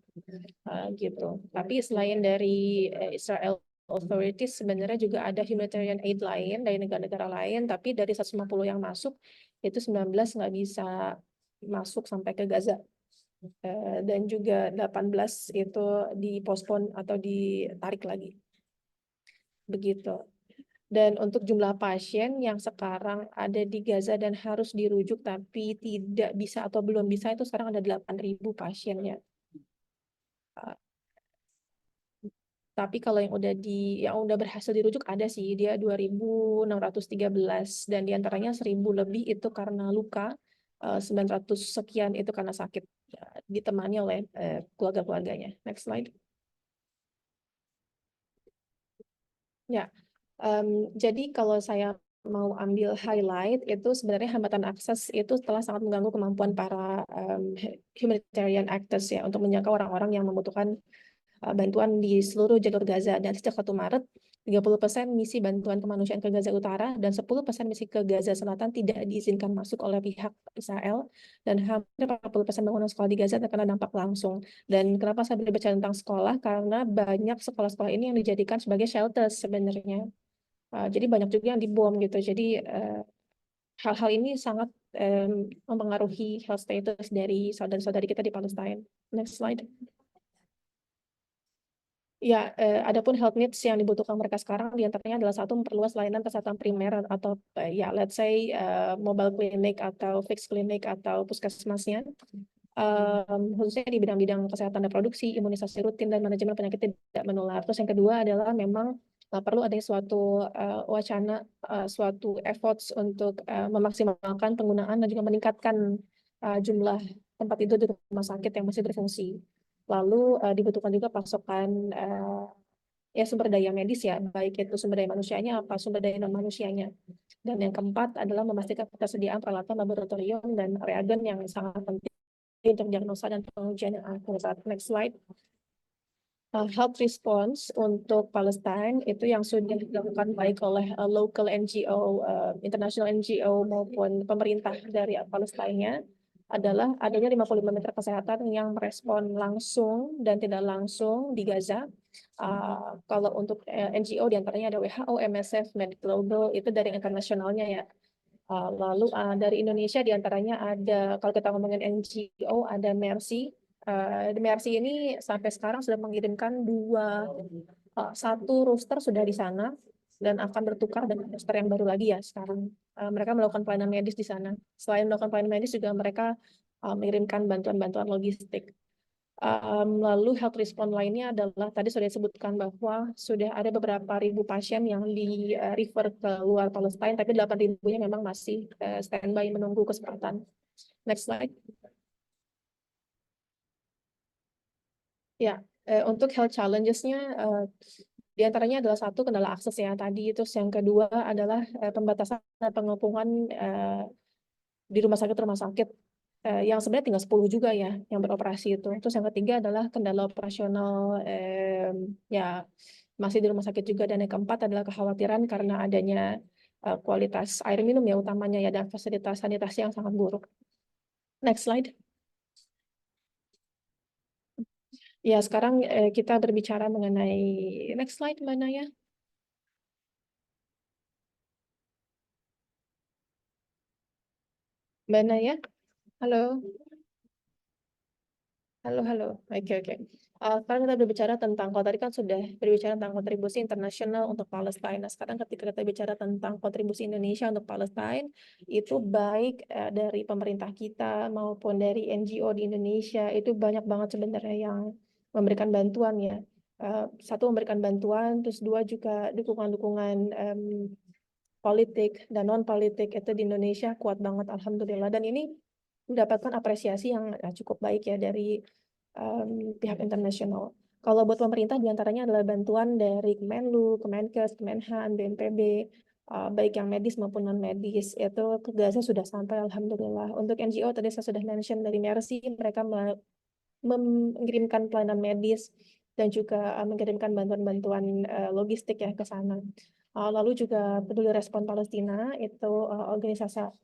Gitu. Tapi selain dari Israel authorities, sebenarnya juga ada humanitarian aid lain dari negara-negara lain, tapi dari 150 yang masuk, itu 19 nggak bisa masuk sampai ke Gaza. Dan juga 18 itu dipospon atau ditarik lagi. Begitu. Dan untuk jumlah pasien yang sekarang ada di Gaza dan harus dirujuk tapi tidak bisa atau belum bisa, itu sekarang ada 8.000 pasiennya. Tapi kalau yang udah berhasil dirujuk ada sih, dia 2.613, dan diantaranya 1.000 lebih itu karena luka, 900 sekian itu karena sakit, ditemani oleh keluarga-keluarganya. Next slide. Ya, jadi kalau saya mau ambil highlight itu sebenarnya hambatan akses itu telah sangat mengganggu kemampuan para humanitarian actors ya untuk menjangkau orang-orang yang membutuhkan bantuan di seluruh jalur Gaza. Dan sejak 1 Maret, 30% misi bantuan kemanusiaan ke Gaza Utara dan 10% misi ke Gaza Selatan tidak diizinkan masuk oleh pihak Israel, dan hampir 40% bangunan sekolah di Gaza terkena dampak langsung. Dan kenapa saya berbicara tentang sekolah? Karena banyak sekolah-sekolah ini yang dijadikan sebagai shelter sebenarnya. Jadi banyak juga yang dibom gitu. Jadi hal-hal ini sangat mempengaruhi health status dari saudara-saudari kita di Palestina. Next slide. Ya, adapun health needs yang dibutuhkan mereka sekarang diantaranya adalah satu, memperluas layanan kesehatan primer atau ya let's say mobile clinic atau fixed clinic atau puskesmasnya, khususnya di bidang-bidang kesehatan reproduksi, imunisasi rutin, dan manajemen penyakit tidak menular. Terus yang kedua adalah memang perlu adanya suatu wacana, suatu efforts untuk memaksimalkan penggunaan dan juga meningkatkan jumlah tempat tidur di rumah sakit yang masih berfungsi. Lalu dibutuhkan juga pasokan ya sumber daya medis ya, baik itu sumber daya manusianya apa sumber daya non manusianya. Dan yang keempat adalah memastikan ketersediaan peralatan laboratorium dan reagen yang sangat penting untuk diagnosa dan pengujian yang akurat. Next slide. Health response untuk Palestine itu yang sudah dilakukan baik oleh local NGO, international NGO maupun pemerintah dari Palestina adalah adanya 55 meter kesehatan yang merespon langsung dan tidak langsung di Gaza. Kalau untuk NGO diantaranya ada WHO, MSF, Med Global, itu dari internasionalnya ya. Lalu dari Indonesia diantaranya ada, kalau kita ngomongin NGO, ada Mercy. Mercy ini sampai sekarang sudah mengirimkan satu roster sudah di sana dan akan bertukar dengan roster yang baru lagi ya sekarang. Mereka melakukan pelayanan medis di sana. Selain melakukan pelayanan medis juga mereka mengirimkan bantuan-bantuan logistik. Lalu health response lainnya adalah tadi sudah disebutkan bahwa sudah ada beberapa ribu pasien yang di refer ke luar Palestina, tapi 8.000-nya memang masih standby menunggu kesempatan. Next slide. Ya, untuk health challenges-nya diantaranya adalah satu, kendala akses ya tadi. Terus yang kedua adalah pembatasan dan pengepungan di rumah sakit yang sebenarnya tinggal 10 juga ya yang beroperasi itu. Terus yang ketiga adalah kendala operasional ya masih di rumah sakit juga, dan yang keempat adalah kekhawatiran karena adanya kualitas air minum ya utamanya ya, dan fasilitas sanitasi yang sangat buruk. Next slide. Ya, sekarang kita berbicara mengenai next slide mana ya? Mana ya? Halo. Halo. Oke. Sekarang kita berbicara tentang, kalau tadi kan sudah berbicara tentang kontribusi internasional untuk Palestina. Sekarang ketika kita bicara tentang kontribusi Indonesia untuk Palestina, itu baik dari pemerintah kita maupun dari NGO di Indonesia, itu banyak banget sebenarnya yang memberikan bantuan ya. Satu, memberikan bantuan, terus dua juga dukungan-dukungan politik dan non-politik itu di Indonesia kuat banget, alhamdulillah. Dan ini mendapatkan apresiasi yang cukup baik ya dari pihak internasional. Kalau buat pemerintah diantaranya adalah bantuan dari Kemenlu, Kemenkes, Kemenhan, BNPB, baik yang medis maupun non-medis. Itu tugasnya sudah sampai, alhamdulillah. Untuk NGO tadi saya sudah mention dari Mercy, mereka mengirimkan pelayanan medis dan juga mengirimkan bantuan-bantuan logistik ya ke sana. Lalu juga Peduli Respon Palestina, itu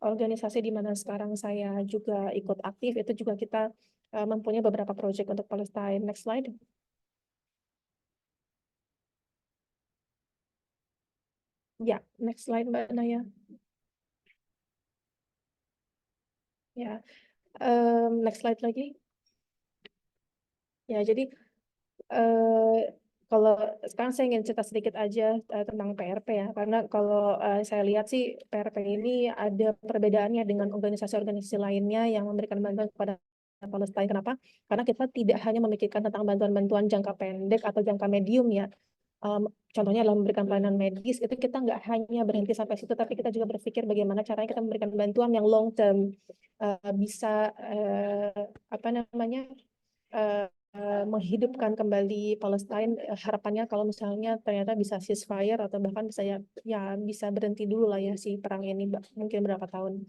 organisasi di mana sekarang saya juga ikut aktif, itu juga kita mempunyai beberapa proyek untuk Palestina. Next slide. Ya, next slide Mbak Naya. Ya, next slide lagi. Ya, jadi kalau sekarang saya ingin cerita sedikit aja tentang PRP ya, karena kalau saya lihat sih PRP ini ada perbedaannya dengan organisasi-organisasi lainnya yang memberikan bantuan kepada Palestina. Kenapa? Karena kita tidak hanya memikirkan tentang bantuan-bantuan jangka pendek atau jangka medium ya. Contohnya adalah memberikan pelayanan medis, itu kita nggak hanya berhenti sampai situ, tapi kita juga berpikir bagaimana caranya kita memberikan bantuan yang long term, bisa menghidupkan kembali Palestina. Harapannya kalau misalnya ternyata bisa ceasefire atau bahkan bisa ya bisa berhenti dulu lah ya si perang ini mungkin berapa tahun.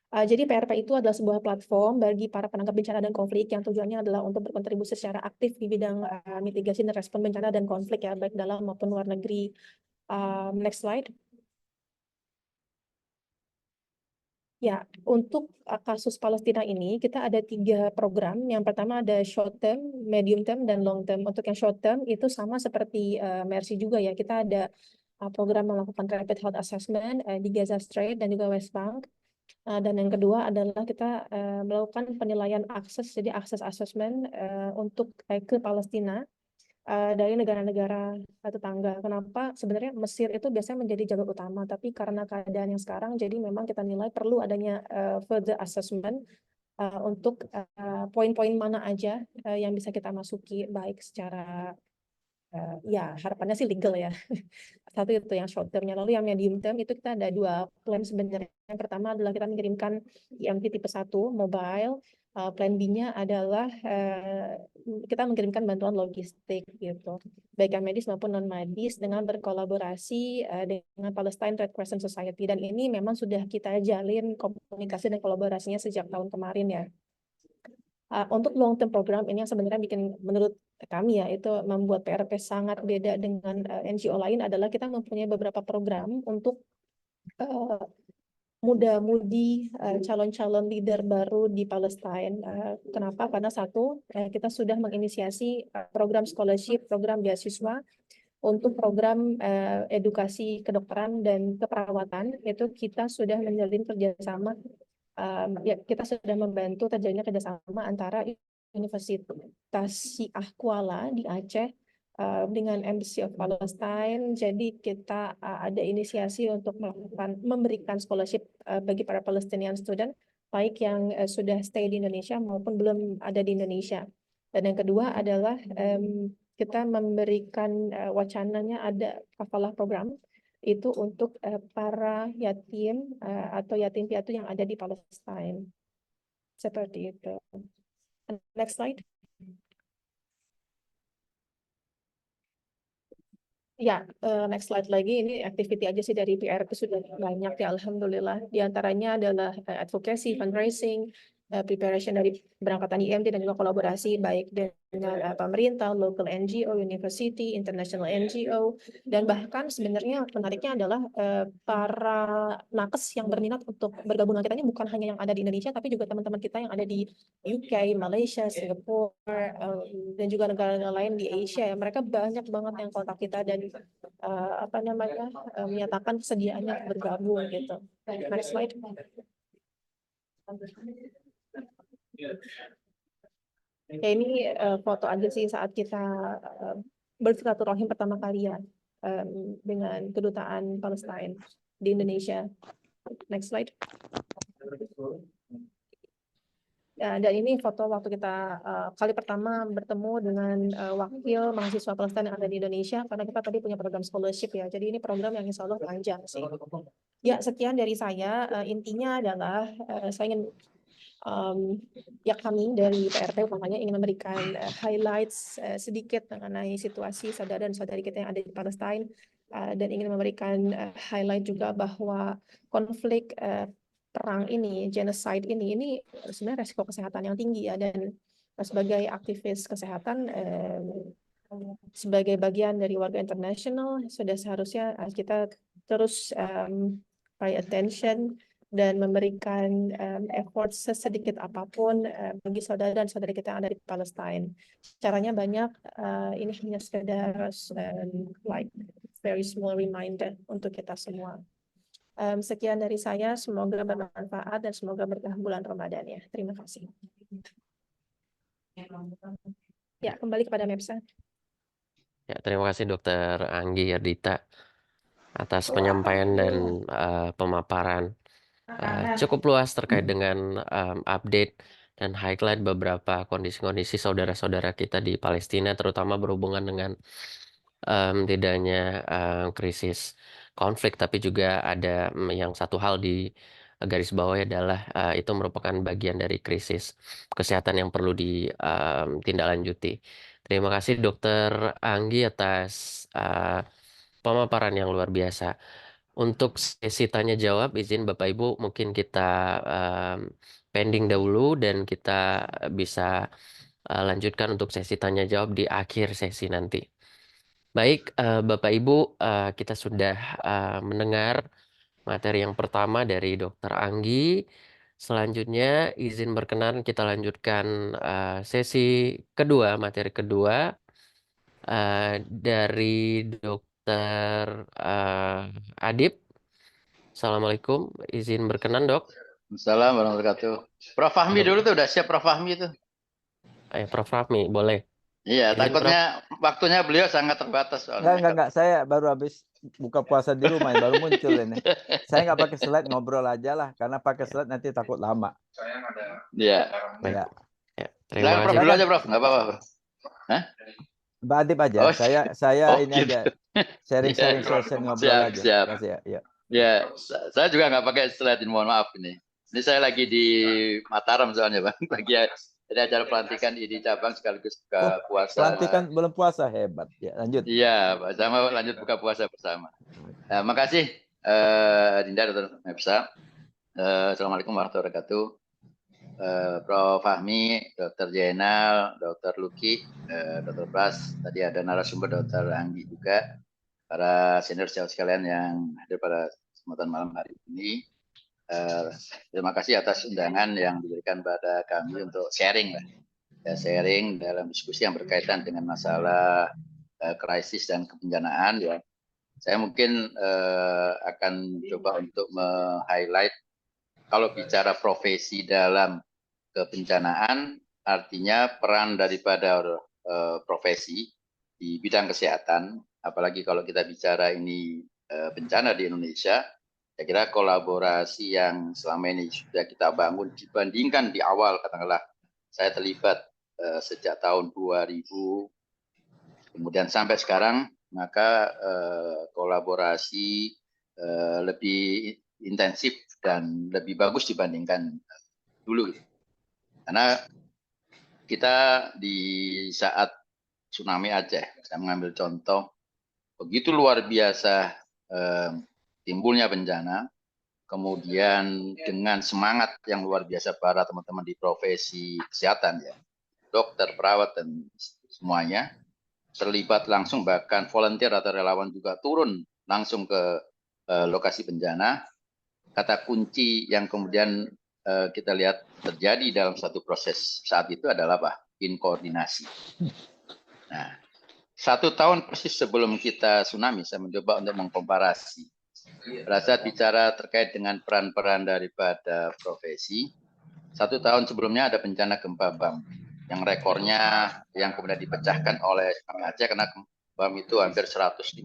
Jadi PRP itu adalah sebuah platform bagi para penangkap bencana dan konflik yang tujuannya adalah untuk berkontribusi secara aktif di bidang mitigasi dan respon bencana dan konflik ya, baik dalam maupun luar negeri. Next slide. Ya, untuk kasus Palestina ini kita ada 3 program. Yang pertama ada short term, medium term, dan long term. Untuk yang short term itu sama seperti Mercy juga ya. Kita ada program melakukan rapid health assessment di Gaza Strip dan juga West Bank. Dan yang kedua adalah kita melakukan penilaian akses, jadi akses assessment untuk ke Palestina dari negara-negara tetangga. Kenapa? Sebenarnya Mesir itu biasanya menjadi jalur utama, tapi karena keadaan yang sekarang, jadi memang kita nilai perlu adanya further assessment untuk poin-poin mana aja yang bisa kita masuki, baik secara ya harapannya sih legal ya. Satu itu yang short termnya. Lalu yang medium term itu kita ada 2 plan sebenarnya. Yang pertama adalah kita mengirimkan IMT tipe 1 mobile. Plan B-nya adalah kita mengirimkan bantuan logistik gitu, baik yang medis maupun non medis dengan berkolaborasi dengan Palestine Red Crescent Society, dan ini memang sudah kita jalin komunikasi dan kolaborasinya sejak tahun kemarin ya. Untuk long term program ini yang sebenarnya bikin menurut kami ya itu membuat PRP sangat beda dengan NGO lain adalah kita mempunyai beberapa program untuk muda-mudi calon-calon leader baru di Palestina. Kenapa? Karena satu, kita sudah menginisiasi program scholarship, program beasiswa untuk program edukasi kedokteran dan keperawatan. Itu kita sudah menjalin kerjasama. Ya, kita sudah membantu terjadinya kerjasama antara Universitas Syiah Kuala di Aceh dengan Embassy of Palestine. Jadi kita ada inisiasi untuk memberikan scholarship bagi para Palestinian student, baik yang sudah stay di Indonesia maupun belum ada di Indonesia. Dan yang kedua adalah kita memberikan wacananya ada kafalah program itu untuk para yatim atau yatim piatu yang ada di Palestina. Seperti itu. Next slide. Ya, next slide lagi. Ini activity aja sih dari PRP sudah banyak ya, alhamdulillah. Di antaranya adalah advocacy, fundraising, preparation dari berangkatan IMT dan juga kolaborasi baik dengan pemerintah, local NGO, university, international NGO, dan bahkan sebenarnya menariknya adalah para nakes yang berminat untuk bergabung dengan kita ini bukan hanya yang ada di Indonesia, tapi juga teman-teman kita yang ada di UK, Malaysia, Singapura, dan juga negara-negara lain di Asia. Mereka banyak banget yang kontak kita dan menyatakan kesediaannya bergabung gitu. Next slide. Ya ini foto aja sih saat kita bersilaturahim pertama kali ya dengan kedutaan Palestina di Indonesia. Next slide. Dan ini foto waktu kita kali pertama bertemu dengan wakil mahasiswa Palestina yang ada di Indonesia, karena kita tadi punya program scholarship ya. Jadi ini program yang insya Allah panjang sih. Ya, sekian dari saya. Intinya adalah saya ingin ya kami dari PRT umpamanya ingin memberikan highlights sedikit mengenai situasi saudara dan saudari kita yang ada di Palestina, dan ingin memberikan highlight juga bahwa konflik perang ini, genocide ini sebenarnya resiko kesehatan yang tinggi ya, dan sebagai aktivis kesehatan sebagai bagian dari warga internasional sudah seharusnya kita terus pay attention dan memberikan effort sesedikit apapun bagi saudara dan saudari kita yang ada di Palestina. Caranya banyak, ini hanya sekedar like very small reminder untuk kita semua. Sekian dari saya, semoga bermanfaat dan semoga berkah bulan Ramadan ya. Terima kasih. Ya, kembali kepada Mepsa. Ya, terima kasih Dokter Anggi Ardita atas penyampaian dan pemaparan cukup luas terkait dengan update dan highlight beberapa kondisi-kondisi saudara-saudara kita di Palestina, terutama berhubungan dengan tidak hanya krisis konflik, tapi juga ada yang satu hal di garis bawah adalah itu merupakan bagian dari krisis kesehatan yang perlu ditindaklanjuti. Terima kasih Dokter Anggi atas pemaparan yang luar biasa. Untuk sesi tanya jawab, izin Bapak Ibu mungkin kita pending dahulu dan kita bisa lanjutkan untuk sesi tanya jawab di akhir sesi nanti. Baik, Bapak Ibu, kita sudah mendengar materi yang pertama dari Dokter Anggi. Selanjutnya, izin berkenan kita lanjutkan sesi kedua, materi kedua dari Dokter Adib. Assalamualaikum, izin berkenan Dok. Assalamualaikum warahmatullahi wabarakatuh. Prof. Fahmi dulu tuh udah siap Prof. Fahmi itu. Prof. Fahmi, boleh. Iya, Izin, takutnya waktunya beliau sangat terbatas soalnya. Enggak. Saya baru habis buka puasa di rumah, baru muncul ini. Saya nggak pakai slide, ngobrol aja lah. Karena pakai slide nanti takut lama. Iya. Ya. Ya, terima Silakan Prof kasih. dulu aja Prof, nggak apa-apa. Hah? Mbak Adib aja. Oh, Saya oh, ini gitu. aja sharing Iya. session ngobrol Siap, aja. siap. Terima kasih ya. Ya, saya juga nggak pakai slide, mohon maaf ini. Ini saya lagi di Mataram soalnya Bang. Lagi ada acara pelantikan di cabang sekaligus buka puasa. Pelantikan belum puasa, hebat. Ya, lanjut. Iya, sama lanjut buka puasa bersama. Makasih Dinda, Dr. Mepsa. Assalamualaikum warahmatullahi wabarakatuh. Prof. Fahmi, Dr. Jainal, Dr. Luki, Dr. Pras, tadi ada narasumber Dr. Anggi juga, para senior sejawat sekalian yang hadir pada kesempatan malam hari ini. Terima kasih atas undangan yang diberikan pada kami untuk sharing lah. Ya, sharing dalam diskusi yang berkaitan dengan masalah krisis dan kebencanaan ya. Saya mungkin akan coba untuk meng-highlight kalau bicara profesi dalam kebencanaan, artinya peran daripada profesi di bidang kesehatan, apalagi kalau kita bicara ini bencana di Indonesia, saya kira kolaborasi yang selama ini sudah kita bangun dibandingkan di awal, katakanlah saya terlibat sejak tahun 2000, kemudian sampai sekarang, maka kolaborasi lebih intensif dan lebih bagus dibandingkan dulu. Karena kita di saat tsunami Aceh, saya mengambil contoh, begitu luar biasa timbulnya bencana, kemudian dengan semangat yang luar biasa para teman-teman di profesi kesehatan ya, dokter, perawat dan semuanya terlibat langsung, bahkan volunteer atau relawan juga turun langsung ke lokasi bencana. Kata kunci yang kemudian kita lihat terjadi dalam satu proses saat itu adalah apa? Inkoordinasi. Nah, 1 tahun persis sebelum kita tsunami, saya mencoba untuk mengkomparasi. Pada saat bicara terkait dengan peran-peran daripada profesi, 1 tahun sebelumnya ada bencana gempa BAM yang rekornya yang kemudian dipecahkan oleh kami Aceh, karena BAM itu hampir 150.000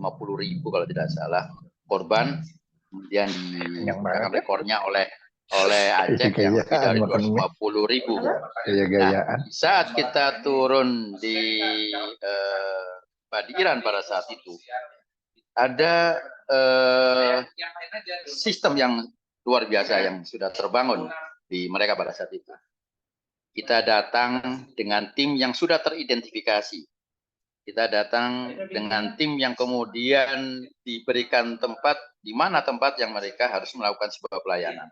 kalau tidak salah korban, kemudian dipecahkan rekornya oleh Aceh yang lebih dari 250.000. Nah, saat kita turun di Iran pada saat itu, ada sistem yang luar biasa yang sudah terbangun di mereka pada saat itu. Kita datang dengan tim yang sudah teridentifikasi. Kita datang dengan tim yang kemudian diberikan tempat, di mana tempat yang mereka harus melakukan sebuah pelayanan.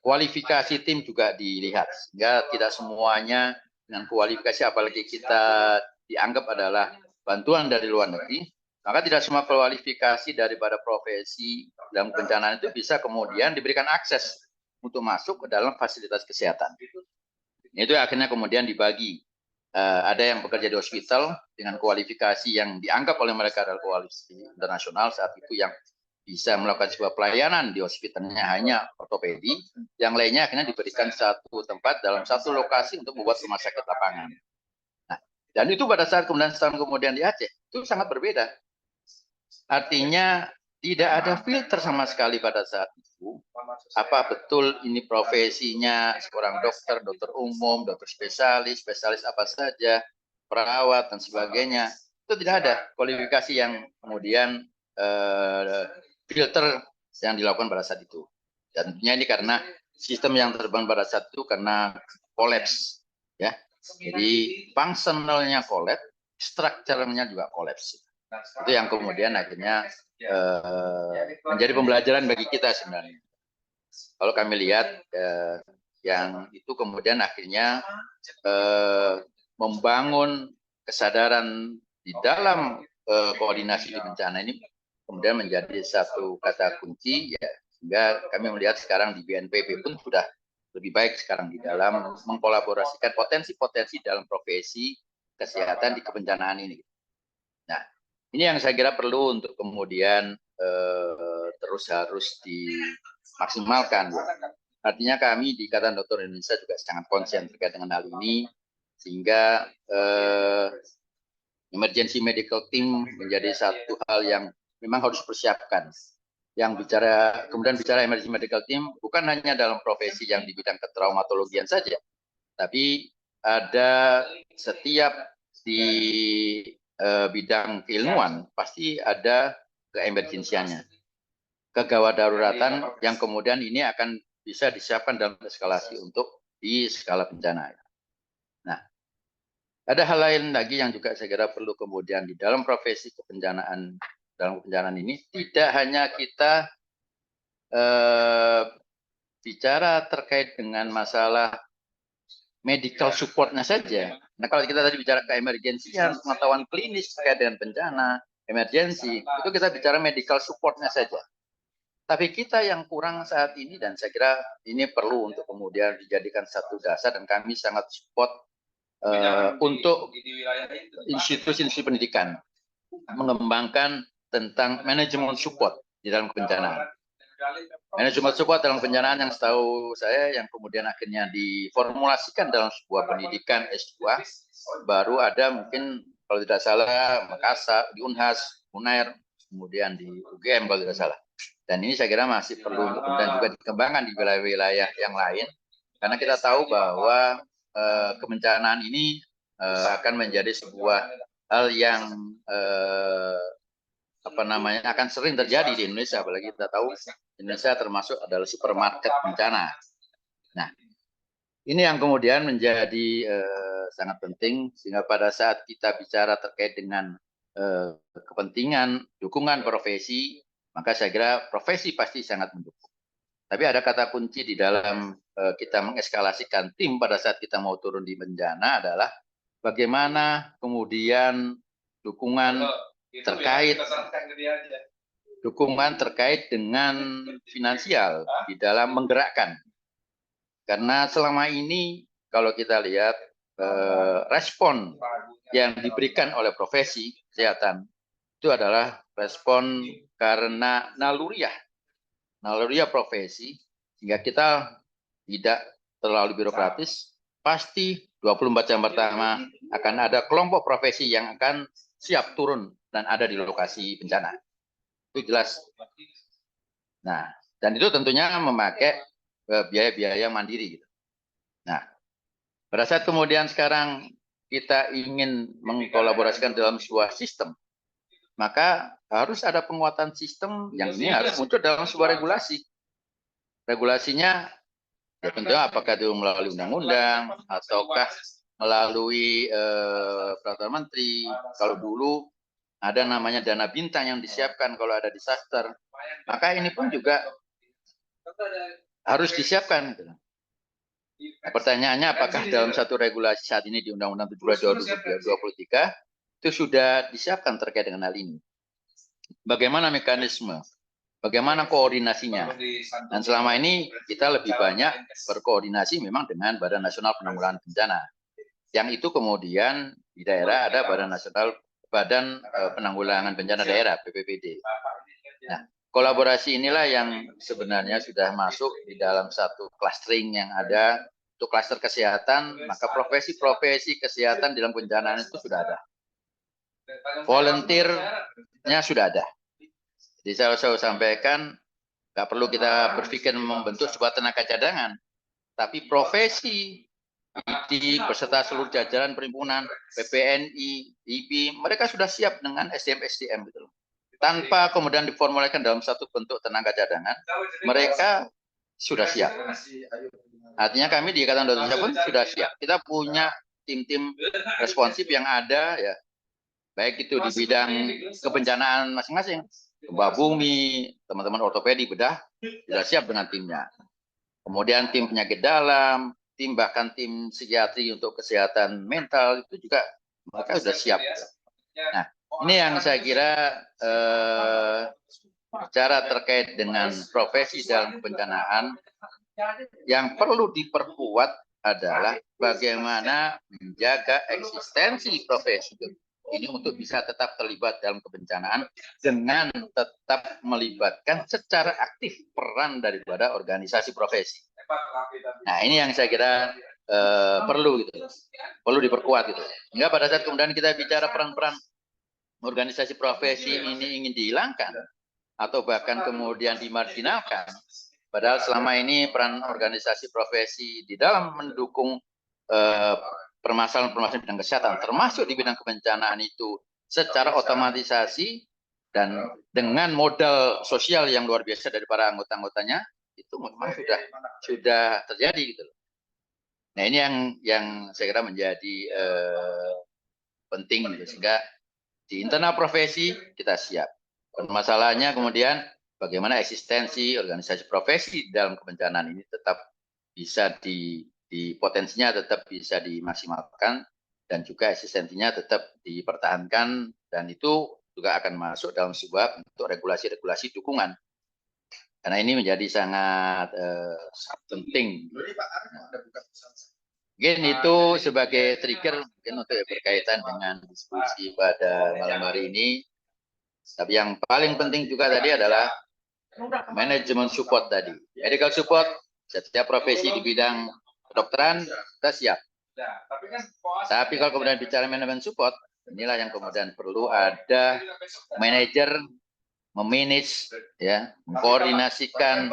Kualifikasi tim juga dilihat, sehingga tidak semuanya dengan kualifikasi, apalagi kita dianggap adalah bantuan dari luar negeri, maka tidak semua kualifikasi daripada profesi dalam kebencanaan itu bisa kemudian diberikan akses untuk masuk ke dalam fasilitas kesehatan. Itu akhirnya kemudian dibagi. Ada yang bekerja di hospital dengan kualifikasi yang dianggap oleh mereka adalah kualifikasi internasional saat itu, yang bisa melakukan sebuah pelayanan di hospitalnya hanya ortopedi, yang lainnya akhirnya diberikan satu tempat dalam satu lokasi untuk membuat rumah sakit lapangan. Nah, dan itu pada saat kemudian setahun kemudian di Aceh, itu sangat berbeda. Artinya tidak ada filter sama sekali pada saat itu. Apa betul ini profesinya seorang dokter, dokter umum, dokter spesialis, spesialis apa saja, perawat dan sebagainya. Itu tidak ada kualifikasi yang kemudian filter yang dilakukan pada saat itu. Dan tentunya ini karena sistem yang terbang pada saat itu karena kolaps, ya. Jadi fungsionalnya kolaps, strukturnya juga kolaps. Itu yang kemudian akhirnya menjadi pembelajaran bagi kita sebenarnya. Kalau kami lihat yang itu kemudian akhirnya membangun kesadaran di dalam koordinasi di bencana ini kemudian menjadi satu kata kunci, ya, sehingga kami melihat sekarang di BNPB pun sudah lebih baik sekarang di dalam mengkolaborasikan potensi-potensi dalam profesi kesehatan di kebencanaan ini. Nah, ini yang saya kira perlu untuk kemudian terus harus dimaksimalkan. Artinya kami di Ikatan Dokter Indonesia juga sangat konsen terkait dengan hal ini, sehingga emergency medical team menjadi satu hal yang memang harus dipersiapkan. Yang kemudian bicara emergency medical team bukan hanya dalam profesi yang di bidang ketraumatologian saja, tapi ada setiap di bidang keilmuan pasti ada keemergensiannya, kegawat daruratan yang kemudian ini akan bisa disiapkan dalam eskalasi untuk di skala bencana. Nah, ada hal lain lagi yang juga saya kira perlu kemudian di dalam profesi kebencanaan, dalam kebencanaan ini tidak hanya kita bicara terkait dengan masalah medical supportnya saja. Nah, kalau kita tadi bicara keemergensian, pengetahuan klinis terkait dengan bencana, emergensi, itu kita bicara medical supportnya saja. Tapi kita yang kurang saat ini, dan saya kira ini perlu untuk kemudian dijadikan satu dasar, dan kami sangat support untuk institusi-institusi pendidikan mengembangkan tentang manajemen support di dalam kebencanaan. Manajemen support dalam kebencanaan yang setahu saya yang kemudian akhirnya diformulasikan dalam sebuah pendidikan S2 baru ada mungkin kalau tidak salah Makassar, di Unhas, Unair, kemudian di UGM kalau tidak salah. Dan ini saya kira masih perlu kemudian juga dikembangkan di wilayah-wilayah yang lain, karena kita tahu bahwa kebencanaan ini akan menjadi sebuah hal yang akan sering terjadi di Indonesia, apalagi kita tahu Indonesia termasuk adalah supermarket bencana. Nah, ini yang kemudian menjadi sangat penting, sehingga pada saat kita bicara terkait dengan kepentingan dukungan profesi, maka saya kira profesi pasti sangat mendukung. Tapi ada kata kunci di dalam kita mengeskalasikan tim pada saat kita mau turun di bencana adalah bagaimana kemudian dukungan terkait dengan finansial di dalam menggerakkan. Karena selama ini kalau kita lihat respon yang diberikan oleh profesi kesehatan itu adalah respon karena naluriah profesi, sehingga kita tidak terlalu birokratis. Pasti 24 jam pertama akan ada kelompok profesi yang akan siap turun dan ada di lokasi bencana. Itu jelas. Nah, dan itu tentunya memakai biaya-biaya mandiri. Gitu. Nah, pada saat kemudian sekarang kita ingin mengkolaborasikan dalam sebuah sistem, maka harus ada penguatan sistem yang ini harus muncul dalam sebuah regulasi. Regulasinya Ya tentu apakah itu melalui undang-undang ataukah melalui peraturan menteri. Kalau dulu ada namanya dana bintang yang disiapkan kalau ada disaster, maka ini pun juga harus disiapkan. Gitu. Nah, pertanyaannya apakah dalam satu regulasi saat ini di Undang-Undang 17 2023 itu sudah disiapkan terkait dengan hal ini? Bagaimana mekanisme? Bagaimana koordinasinya? Dan selama ini kita lebih banyak berkoordinasi memang dengan Badan Nasional Penanggulangan Bencana. Yang itu kemudian di daerah ada Badan Penanggulangan Bencana Daerah (BPBD). Nah, kolaborasi inilah yang sebenarnya sudah masuk di dalam satu clustering yang ada untuk klaster kesehatan, maka profesi-profesi kesehatan dalam bencana itu sudah ada. Volunteernya sudah ada. Jadi saya sampaikan, nggak perlu kita berpikir membentuk sebuah tenaga cadangan, tapi profesi beserta seluruh jajaran perhimpunan, PPNI, IP, mereka sudah siap dengan SDM gitu loh. Tanpa kemudian diformulasikan dalam satu bentuk tenaga cadangan, mereka sudah siap. Artinya kami di Ikatan Dokter Indonesia pun sudah siap. Kita punya tim-tim responsif yang ada, ya, baik itu di bidang kebencanaan masing-masing. Gempa bumi, teman-teman ortopedi bedah sudah siap dengan timnya. Kemudian tim penyakit dalam, bahkan tim psikiatri untuk kesehatan mental itu juga mereka sudah siap. Nah, ini yang saya kira bicara terkait dengan profesi dalam kebencanaan yang perlu diperkuat adalah bagaimana menjaga eksistensi profesi ini untuk bisa tetap terlibat dalam kebencanaan dengan tetap melibatkan secara aktif peran daripada organisasi profesi. Nah, ini yang saya kira perlu gitu, perlu diperkuat gitu. Sehingga pada saat kemudian kita bicara peran-peran organisasi profesi ini ingin dihilangkan atau bahkan kemudian dimarginalkan, padahal selama ini peran organisasi profesi di dalam mendukung permasalahan-permasalahan bidang kesehatan, termasuk di bidang kebencanaan itu secara otomatisasi dan dengan modal sosial yang luar biasa dari para anggota-anggotanya, itu memang sudah terjadi gitu loh. Nah, ini yang saya kira menjadi penting gitu, sehingga di internal profesi kita siap. Masalahnya kemudian bagaimana eksistensi organisasi profesi dalam kebencanaan ini tetap bisa di potensinya tetap bisa dimaksimalkan dan juga eksistensinya tetap dipertahankan, dan itu juga akan masuk dalam sebuah bentuk regulasi-regulasi dukungan. Karena ini menjadi sangat penting. Mungkin itu sebagai trigger mungkin untuk berkaitan dengan diskusi pada malam hari ini. Tapi yang paling penting juga tadi adalah manajemen support tadi. Medical support, setiap profesi di bidang kedokteran kita siap. Tapi kalau kemudian bicara manajemen support, inilah yang kemudian perlu ada manajer memanage, ya, mengkoordinasikan,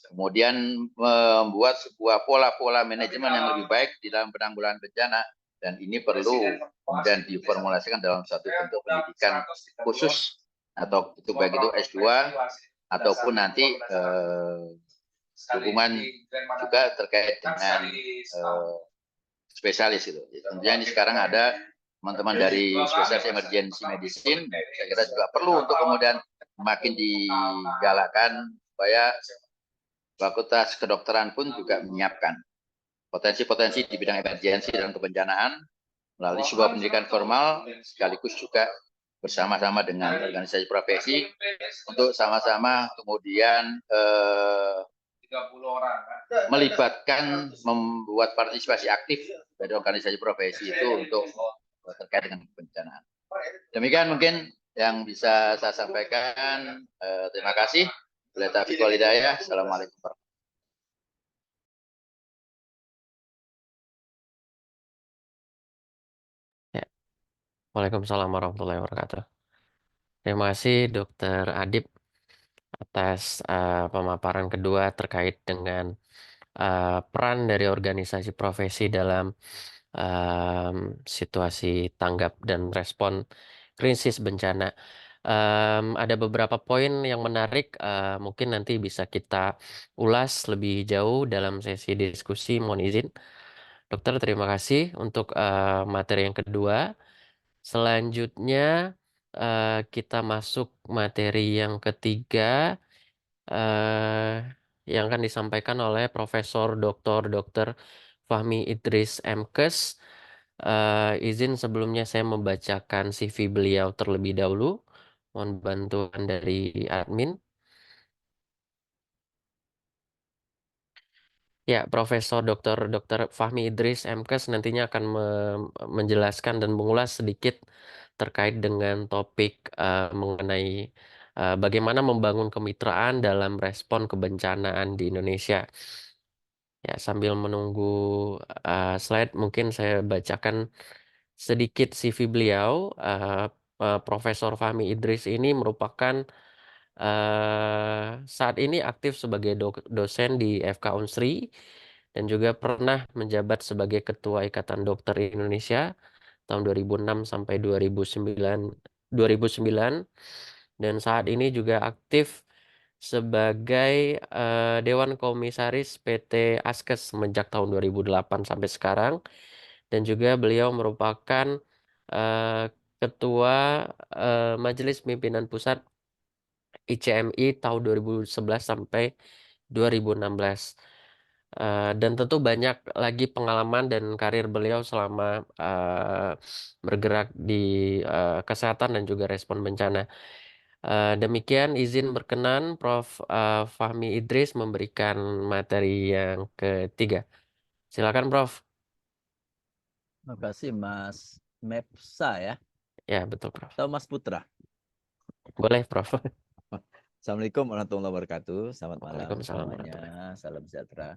kemudian membuat sebuah pola-pola manajemen yang lebih baik di dalam penanggulangan bencana, dan ini perlu kemudian diformulasikan dalam satu bentuk pendidikan khusus, atau itu baik itu S2 ataupun nanti hubungan juga terkait dengan spesialis itu. Tentunya ini sekarang ada teman-teman dari spesialis emergency medicine, saya kira juga perlu untuk kemudian makin digalakkan supaya fakultas kedokteran pun juga menyiapkan potensi-potensi di bidang emergency dan kebencanaan melalui sebuah pendidikan formal, sekaligus juga bersama-sama dengan organisasi profesi untuk sama-sama kemudian melibatkan, membuat partisipasi aktif dari organisasi profesi itu untuk terkait dengan kebencanaan. Demikian mungkin yang bisa saya sampaikan. Terima kasih. Bila taufiq wal hidayah. Assalamualaikum warahmatullahi Ya. Waalaikumsalam warahmatullahi wabarakatuh. Terima kasih Dr. Adib atas pemaparan kedua terkait dengan peran dari organisasi profesi dalam situasi tanggap dan respon krisis bencana. Ada beberapa poin yang menarik, mungkin nanti bisa kita ulas lebih jauh dalam sesi diskusi. Mohon izin, Dokter, terima kasih untuk materi yang kedua. Selanjutnya kita masuk materi yang ketiga, yang akan disampaikan oleh Profesor Dr. Fahmi Idris MKes. Izin sebelumnya saya membacakan CV beliau terlebih dahulu. Mohon bantuan dari admin. Ya, Profesor Dr. Fahmi Idris MKes nantinya akan menjelaskan dan mengulas sedikit terkait dengan topik mengenai bagaimana membangun kemitraan dalam respon kebencanaan di Indonesia. Ya, sambil menunggu slide, mungkin saya bacakan sedikit CV beliau. Profesor Fahmi Idris ini merupakan saat ini aktif sebagai dosen di FK Unsri dan juga pernah menjabat sebagai Ketua Ikatan Dokter Indonesia tahun 2006 sampai 2009 dan saat ini juga aktif sebagai Dewan Komisaris PT Askes semenjak tahun 2008 sampai sekarang, dan juga beliau merupakan Ketua Majelis Pimpinan Pusat ICMI tahun 2011 sampai 2016. Dan tentu banyak lagi pengalaman dan karir beliau selama bergerak di kesehatan dan juga respon bencana. Demikian izin berkenan Prof. Fahmi Idris memberikan materi yang ketiga. Silakan Prof. Terima kasih Mas Mepsa ya. Ya, betul Prof. Atau Mas Putra. Boleh Prof. Assalamualaikum warahmatullahi wabarakatuh. Selamat malam Waalaikumsalam semuanya. Salam sejahtera.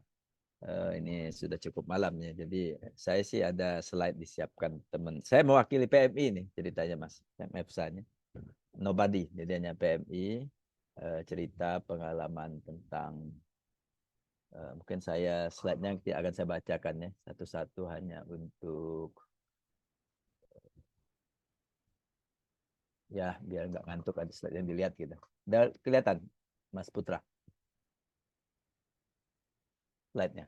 Ini sudah cukup malam ya. Jadi saya sih ada slide disiapkan teman. Saya mewakili PMI nih ceritanya Mas. Mepsanya. Nobody. Jadi hanya PMI. Cerita pengalaman tentang mungkin saya slide-nya akan saya bacakan ya. Satu-satu hanya untuk ya biar nggak ngantuk, ada slide yang dilihat gitu. Udah kelihatan Mas Putra slide-nya?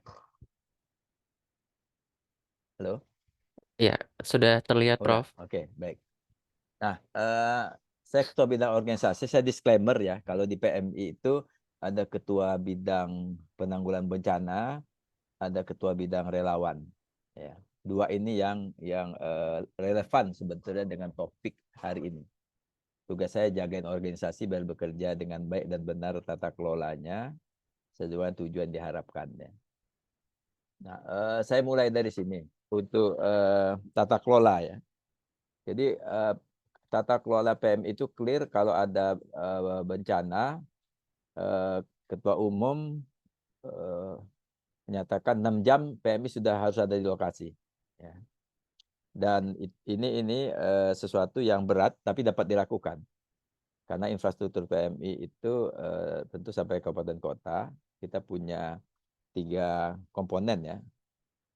Halo? Ya, sudah terlihat Udah. Prof. Oke, baik. Nah, saya ketua bidang organisasi, saya disclaimer ya, kalau di PMI itu ada ketua bidang penanggulangan bencana, ada ketua bidang relawan. Ya, dua ini yang relevan sebetulnya dengan topik hari ini. Tugas saya jagain organisasi biar bekerja dengan baik dan benar tata kelolanya sesuai tujuan diharapkannya. Nah, saya mulai dari sini untuk tata kelola ya. Jadi tata kelola PMI itu clear kalau ada bencana, ketua umum menyatakan 6 jam PMI sudah harus ada di lokasi. Ya. Dan ini sesuatu yang berat tapi dapat dilakukan. Karena infrastruktur PMI itu tentu sampai kabupaten kota, kita punya 3 komponen ya.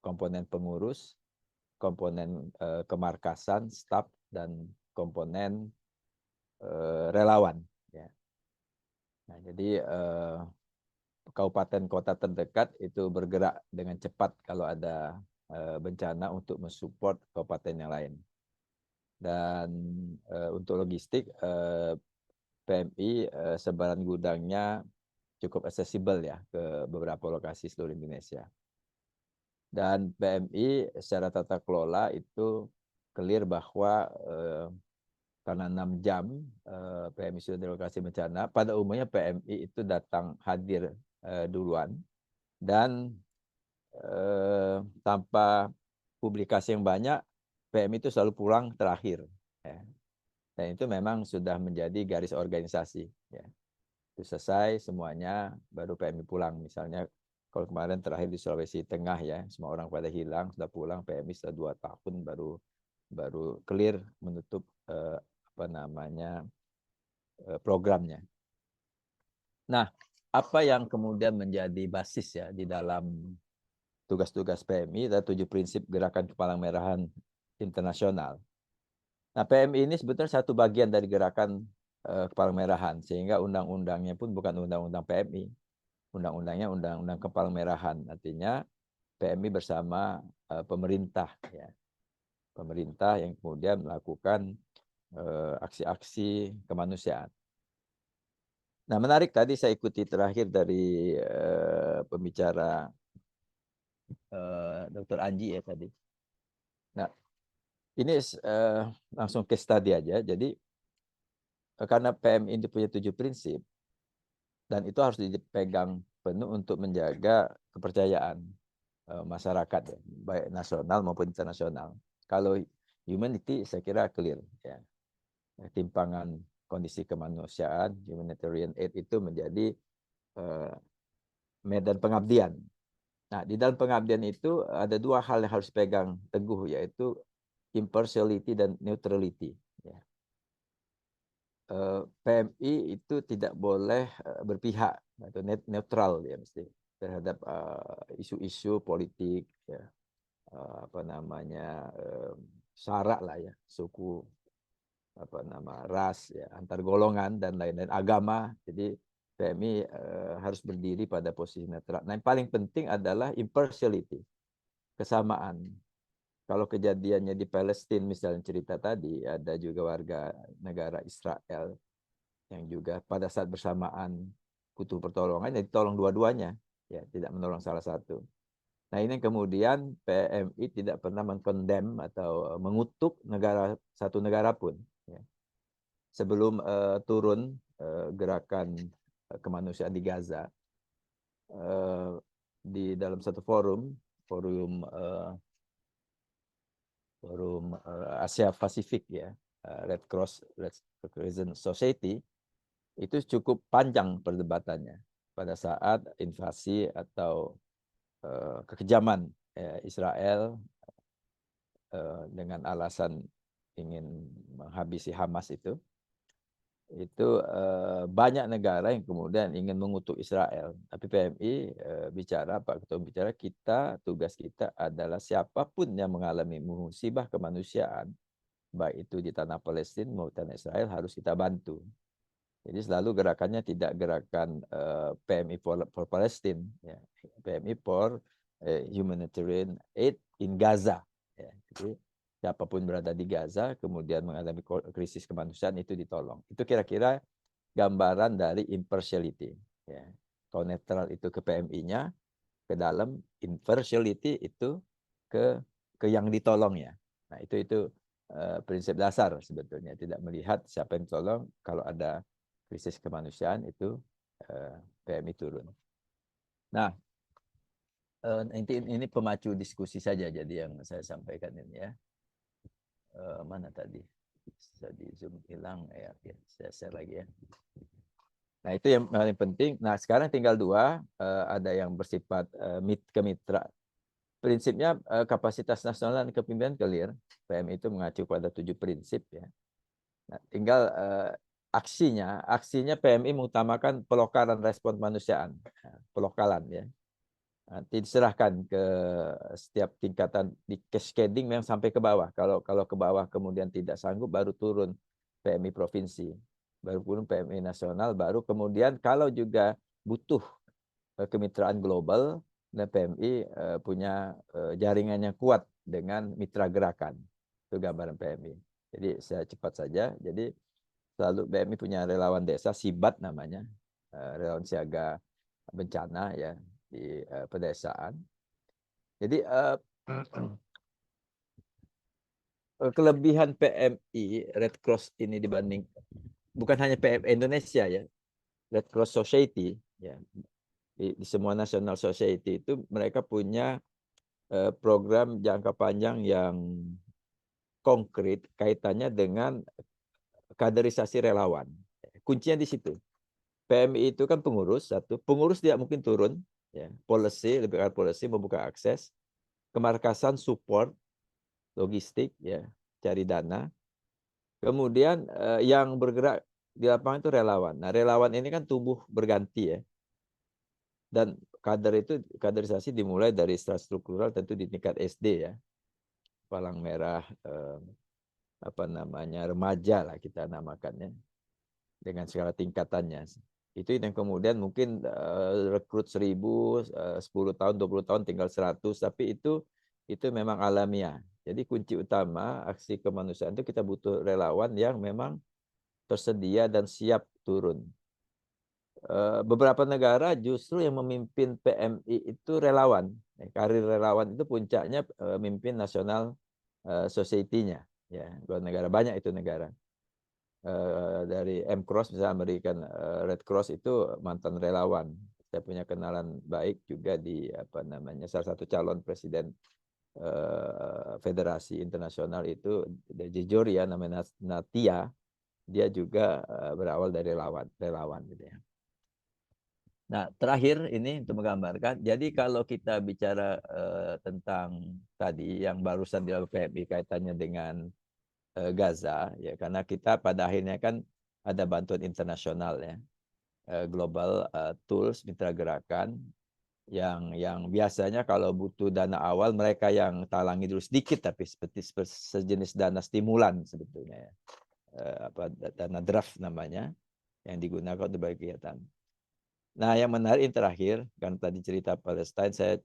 Komponen pengurus, komponen kemarkasan, staf, dan komponen relawan. Ya. Nah, jadi kabupaten kota terdekat itu bergerak dengan cepat kalau ada bencana untuk mensupport kabupaten yang lain. Dan untuk logistik, PMI sebaran gudangnya cukup aksesibel ya ke beberapa lokasi seluruh Indonesia. Dan PMI secara tata kelola itu clear bahwa karena 6 jam PMI sudah di lokasi bencana, pada umumnya PMI itu datang hadir duluan dan tanpa publikasi yang banyak, PMI itu selalu pulang terakhir. Ya. Dan itu memang sudah menjadi garis organisasi. Ya. Itu selesai semuanya, baru PMI pulang. Misalnya kalau kemarin terakhir di Sulawesi Tengah ya, semua orang pada hilang, sudah pulang, PMI sudah 2 tahun baru clear menutup programnya. Nah, apa yang kemudian menjadi basis ya di dalam tugas-tugas PMI dan 7 prinsip gerakan kepalang merahan internasional. Nah, PMI ini sebetulnya satu bagian dari gerakan kepala-merahan, sehingga undang-undangnya pun bukan undang-undang PMI, undang-undangnya undang-undang kepala-merahan, artinya PMI bersama pemerintah, ya, pemerintah yang kemudian melakukan aksi-aksi kemanusiaan. Nah, menarik tadi saya ikuti terakhir dari pembicara Dr. Anji ya tadi. Nah, ini langsung case study aja. Jadi karena PMI ini punya 7 prinsip dan itu harus dipegang penuh untuk menjaga kepercayaan masyarakat, ya, baik nasional maupun internasional. Kalau humanity saya kira clear, ya. Timpangan kondisi kemanusiaan, humanitarian aid itu menjadi medan pengabdian. Nah, di dalam pengabdian itu ada 2 hal yang harus pegang teguh, yaitu impartiality dan neutrality. Ya. PMI itu tidak boleh berpihak atau netral, ya, mesti terhadap isu-isu politik, ya, apa namanya sara lah, ya, suku, apa nama, ras, ya, antar golongan dan lain-lain, agama. Jadi PMI harus berdiri pada posisi netral. Nah, yang paling penting adalah impartiality, kesamaan. Kalau kejadiannya di Palestina misalnya cerita tadi, ada juga warga negara Israel yang juga pada saat bersamaan butuh pertolongan, jadi tolong dua-duanya, ya, tidak menolong salah satu. Nah, ini kemudian PMI tidak pernah mengkondem atau mengutuk satu negara pun. Ya. Sebelum turun gerakan kemanusiaan di Gaza, di dalam satu forum Asia Pasifik, ya, Red Crescent Society, itu cukup panjang perdebatannya pada saat invasi atau kekejaman Israel dengan alasan ingin menghabisi Hamas itu banyak negara yang kemudian ingin mengutuk Israel. Tapi PMI bicara, Pak Ketua bicara, tugas kita adalah siapapun yang mengalami musibah kemanusiaan, baik itu di tanah Palestina maupun tanah Israel, harus kita bantu. Jadi selalu gerakannya tidak gerakan PMI for Palestine, ya. PMI for humanitarian aid in Gaza. Ya. Jadi siapapun berada di Gaza kemudian mengalami krisis kemanusiaan itu ditolong. Itu kira-kira gambaran dari impartiality. Ya. Kalau netral itu ke PMI-nya, ke dalam impartiality itu ke yang ditolongnya. Nah, itu prinsip dasar sebetulnya, tidak melihat siapa yang tolong. Kalau ada krisis kemanusiaan itu PMI turun. Nah, ini pemacu diskusi saja, jadi yang saya sampaikan ini, ya. Mana tadi? Bisa di zoom hilang, ya, saya share lagi, ya. Nah, itu yang paling penting. Nah, sekarang tinggal 2, ada yang bersifat kemitra. Prinsipnya kapasitas nasional dan kepemimpinan clear. PMI itu mengacu pada 7 prinsip, ya. Nah, tinggal aksinya PMI mengutamakan pelokalan respon kemanusiaan, pelokalan, ya. Nanti diserahkan ke setiap tingkatan di cascading yang sampai ke bawah. Kalau ke bawah kemudian tidak sanggup, baru turun PMI provinsi, baru turun PMI nasional, baru kemudian kalau juga butuh kemitraan global, dan PMI punya jaringan yang kuat dengan mitra gerakan. Itu gambaran PMI. Jadi saya cepat saja. Jadi selalu PMI punya relawan desa, SIBAT namanya, relawan siaga bencana, ya, di pedesaan. Jadi kelebihan PMI Red Cross ini dibanding bukan hanya PMI Indonesia, ya, Red Cross Society, ya, di semua national society itu mereka punya program jangka panjang yang konkret kaitannya dengan kaderisasi relawan. Kuncinya di situ. PMI itu kan pengurus, pengurus tidak mungkin turun, ya. Policy, lebih ke policy, membuka akses, kemarkasan, support, logistik, ya, cari dana. Kemudian yang bergerak di lapangan itu relawan. Nah, relawan ini kan tumbuh berganti, ya. Dan kaderisasi dimulai dari struktural, tentu di tingkat SD, ya. Palang merah, apa namanya, remaja lah kita namakannya. dengan segala tingkatannya. Itu yang kemudian mungkin rekrut 1000, 10 tahun, 20 tahun tinggal 100, tapi itu memang alamiah. Jadi kunci utama aksi kemanusiaan itu kita butuh relawan yang memang tersedia dan siap turun. Beberapa negara justru yang memimpin PMI itu relawan. Karir relawan itu puncaknya mimpin nasional society-nya. Ya, dua negara, banyak itu negara. Dari M-Cross misalnya American Red Cross itu mantan relawan. Saya punya kenalan baik juga di salah satu calon presiden federasi internasional itu di Georgia namanya Natia. Dia juga berawal dari relawan gitu ya. Nah, terakhir ini untuk menggambarkan, jadi kalau kita bicara tentang tadi yang barusan dilakukan PMI kaitannya dengan Gaza, ya karena kita pada akhirnya kan ada bantuan internasional ya, global tools mitra gerakan yang biasanya kalau butuh dana awal mereka yang talangi dulu sedikit, tapi seperti sejenis dana stimulan sebetulnya ya, dana draft namanya yang digunakan untuk kegiatan. Nah, yang menarik yang terakhir, kan tadi cerita Palestine, saya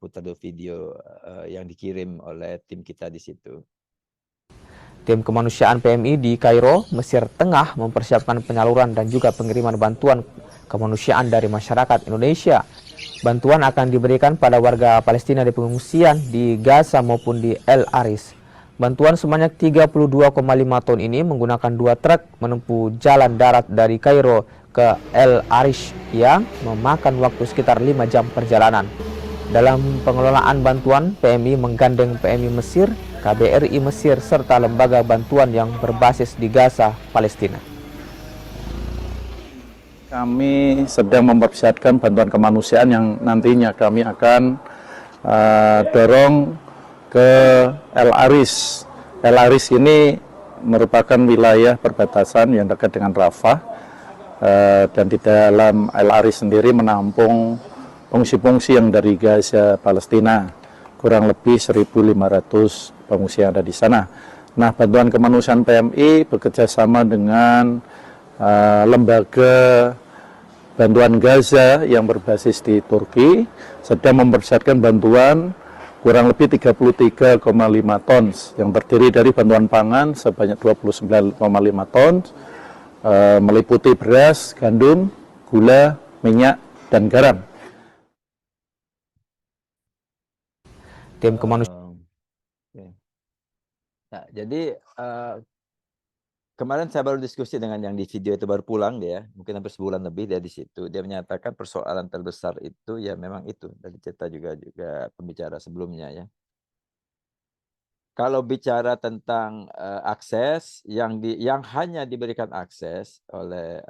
putar dulu video yang dikirim oleh tim kita di situ. Tim kemanusiaan PMI di Kairo, Mesir Tengah mempersiapkan penyaluran dan juga pengiriman bantuan kemanusiaan dari masyarakat Indonesia. Bantuan akan diberikan pada warga Palestina di pengungsian di Gaza maupun di El Aris. Bantuan sebanyak 32,5 ton ini menggunakan 2 truk menempuh jalan darat dari Kairo ke El Arish yang memakan waktu sekitar 5 jam perjalanan. Dalam pengelolaan bantuan, PMI menggandeng PMI Mesir, KBRI Mesir, serta lembaga bantuan yang berbasis di Gaza, Palestina. Kami sedang mempersiapkan bantuan kemanusiaan yang nantinya kami akan dorong ke El Aris. El Aris ini merupakan wilayah perbatasan yang dekat dengan Rafah, dan di dalam El Aris sendiri menampung pengungsi-pengungsi yang dari Gaza, Palestina, kurang lebih 1.500 pengungsi yang ada di sana. Nah, bantuan kemanusiaan PMI bekerja sama dengan lembaga bantuan Gaza yang berbasis di Turki, sedang mempersiapkan bantuan kurang lebih 33,5 ton yang terdiri dari bantuan pangan sebanyak 29,5 ton, meliputi beras, gandum, gula, minyak, dan garam. Tim kemanusiaan. Nah, jadi kemarin saya baru diskusi dengan yang di video itu, baru pulang dia, mungkin hampir sebulan lebih dia di situ. Dia menyatakan persoalan terbesar itu ya memang itu, dari cerita juga pembicara sebelumnya ya. Kalau bicara tentang akses yang hanya diberikan akses oleh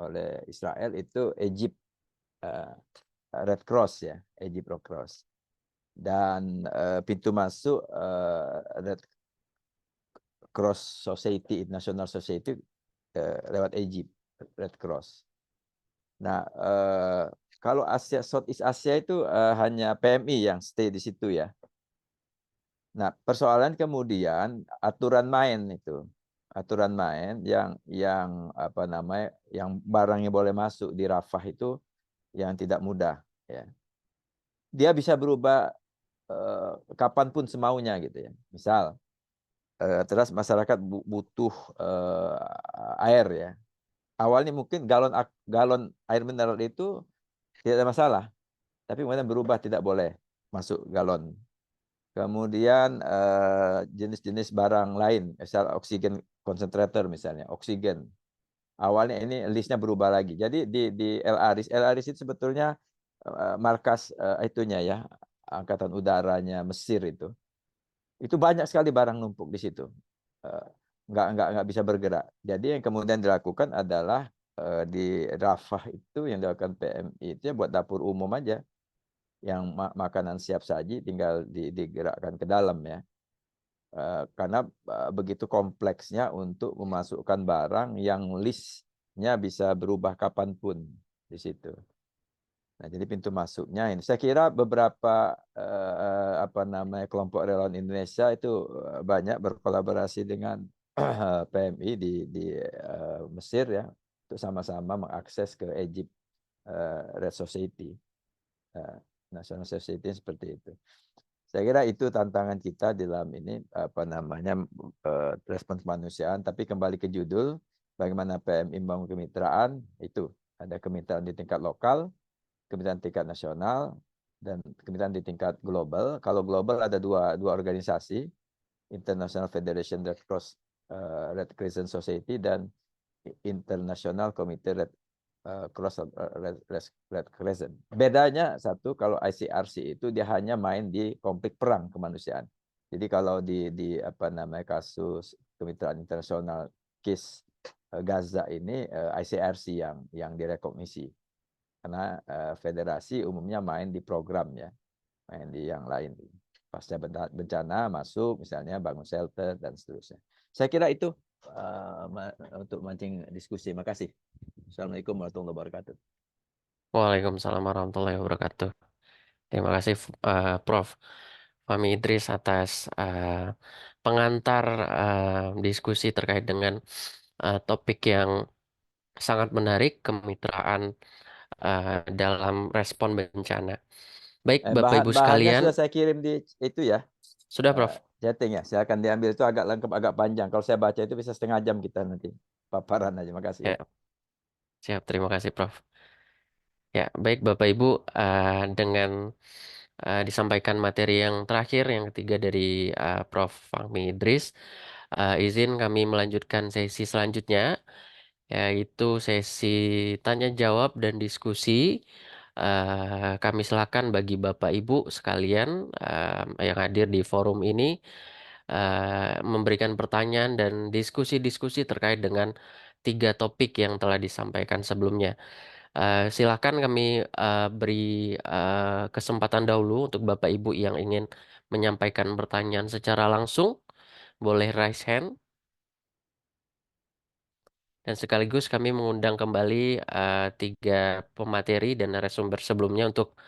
oleh Israel itu Egypt Red Cross ya, Egypt Red Cross. Dan pintu masuk Red Cross Society, International Society lewat Egypt, Red Cross. Nah, kalau Asia, Southeast Asia itu hanya PMI yang stay di situ ya. Nah, persoalan kemudian aturan main itu. Aturan main yang yang barangnya boleh masuk di Rafah itu yang tidak mudah ya. Dia bisa berubah kapanpun semaunya gitu ya. Misal terus masyarakat butuh air ya. Awalnya mungkin galon air mineral itu tidak ada masalah, tapi kemudian berubah tidak boleh masuk galon. Kemudian jenis-jenis barang lain, misal oksigen concentrator misalnya, oksigen. Awalnya ini listnya berubah lagi. Jadi di El Aris itu sebetulnya markas itunya ya, angkatan udaranya Mesir itu. Itu banyak sekali barang numpuk di situ. Nggak bisa bergerak. Jadi yang kemudian dilakukan adalah di Rafah itu yang dilakukan PMI itu ya buat dapur umum aja. Yang makanan siap saji tinggal digerakkan ke dalam ya. Karena begitu kompleksnya untuk memasukkan barang yang listnya bisa berubah kapanpun di situ. Nah, jadi pintu masuknya ini. Saya kira beberapa kelompok relawan Indonesia itu banyak berkolaborasi dengan PMI di Mesir ya untuk sama-sama mengakses ke Egypt Red Society, National Society seperti itu. Saya kira itu tantangan kita di dalam ini apa namanya respon kemanusiaan. Tapi kembali ke judul, bagaimana PMI membangun kemitraan, itu ada kemitraan di tingkat lokal, kemitraan tingkat nasional, dan kemitraan di tingkat global. Kalau global ada dua organisasi, International Federation Red Cross Red Crescent Society dan International Committee Cross Red Crescent. Bedanya satu, kalau ICRC itu dia hanya main di konflik perang kemanusiaan. Jadi kalau di apa namanya kasus kemitraan internasional case Gaza ini ICRC yang direkognisi. Karena federasi umumnya main di program ya, main di yang lain. Pasca bencana masuk misalnya bangun shelter dan seterusnya. Saya kira itu untuk mancing diskusi. Makasih. Assalamualaikum warahmatullahi wabarakatuh. Waalaikumsalam warahmatullahi wabarakatuh. Terima kasih Prof. Fahmi Idris atas pengantar diskusi terkait dengan topik yang sangat menarik, kemitraan dalam respon bencana. Baik, Bapak Ibu Bahannya sekalian, sudah saya kirim di itu ya. sudah Prof. Chatting ya. Silakan diambil, itu agak lengkap, agak panjang. Kalau saya baca itu bisa setengah jam kita nanti paparan aja. Makasih ya. Ya, siap, terima kasih Prof. Ya, baik Bapak Ibu, dengan disampaikan materi yang terakhir, yang ketiga dari Prof. Fahmi Idris, izin kami melanjutkan sesi selanjutnya, yaitu sesi tanya jawab dan diskusi. Kami silakan bagi Bapak Ibu sekalian yang hadir di forum ini memberikan pertanyaan dan diskusi-diskusi terkait dengan 3 topik yang telah disampaikan sebelumnya. Silakan kami beri kesempatan dahulu untuk Bapak Ibu yang ingin menyampaikan pertanyaan secara langsung, boleh raise hand. Dan sekaligus kami mengundang kembali 3 pemateri dan narasumber sebelumnya untuk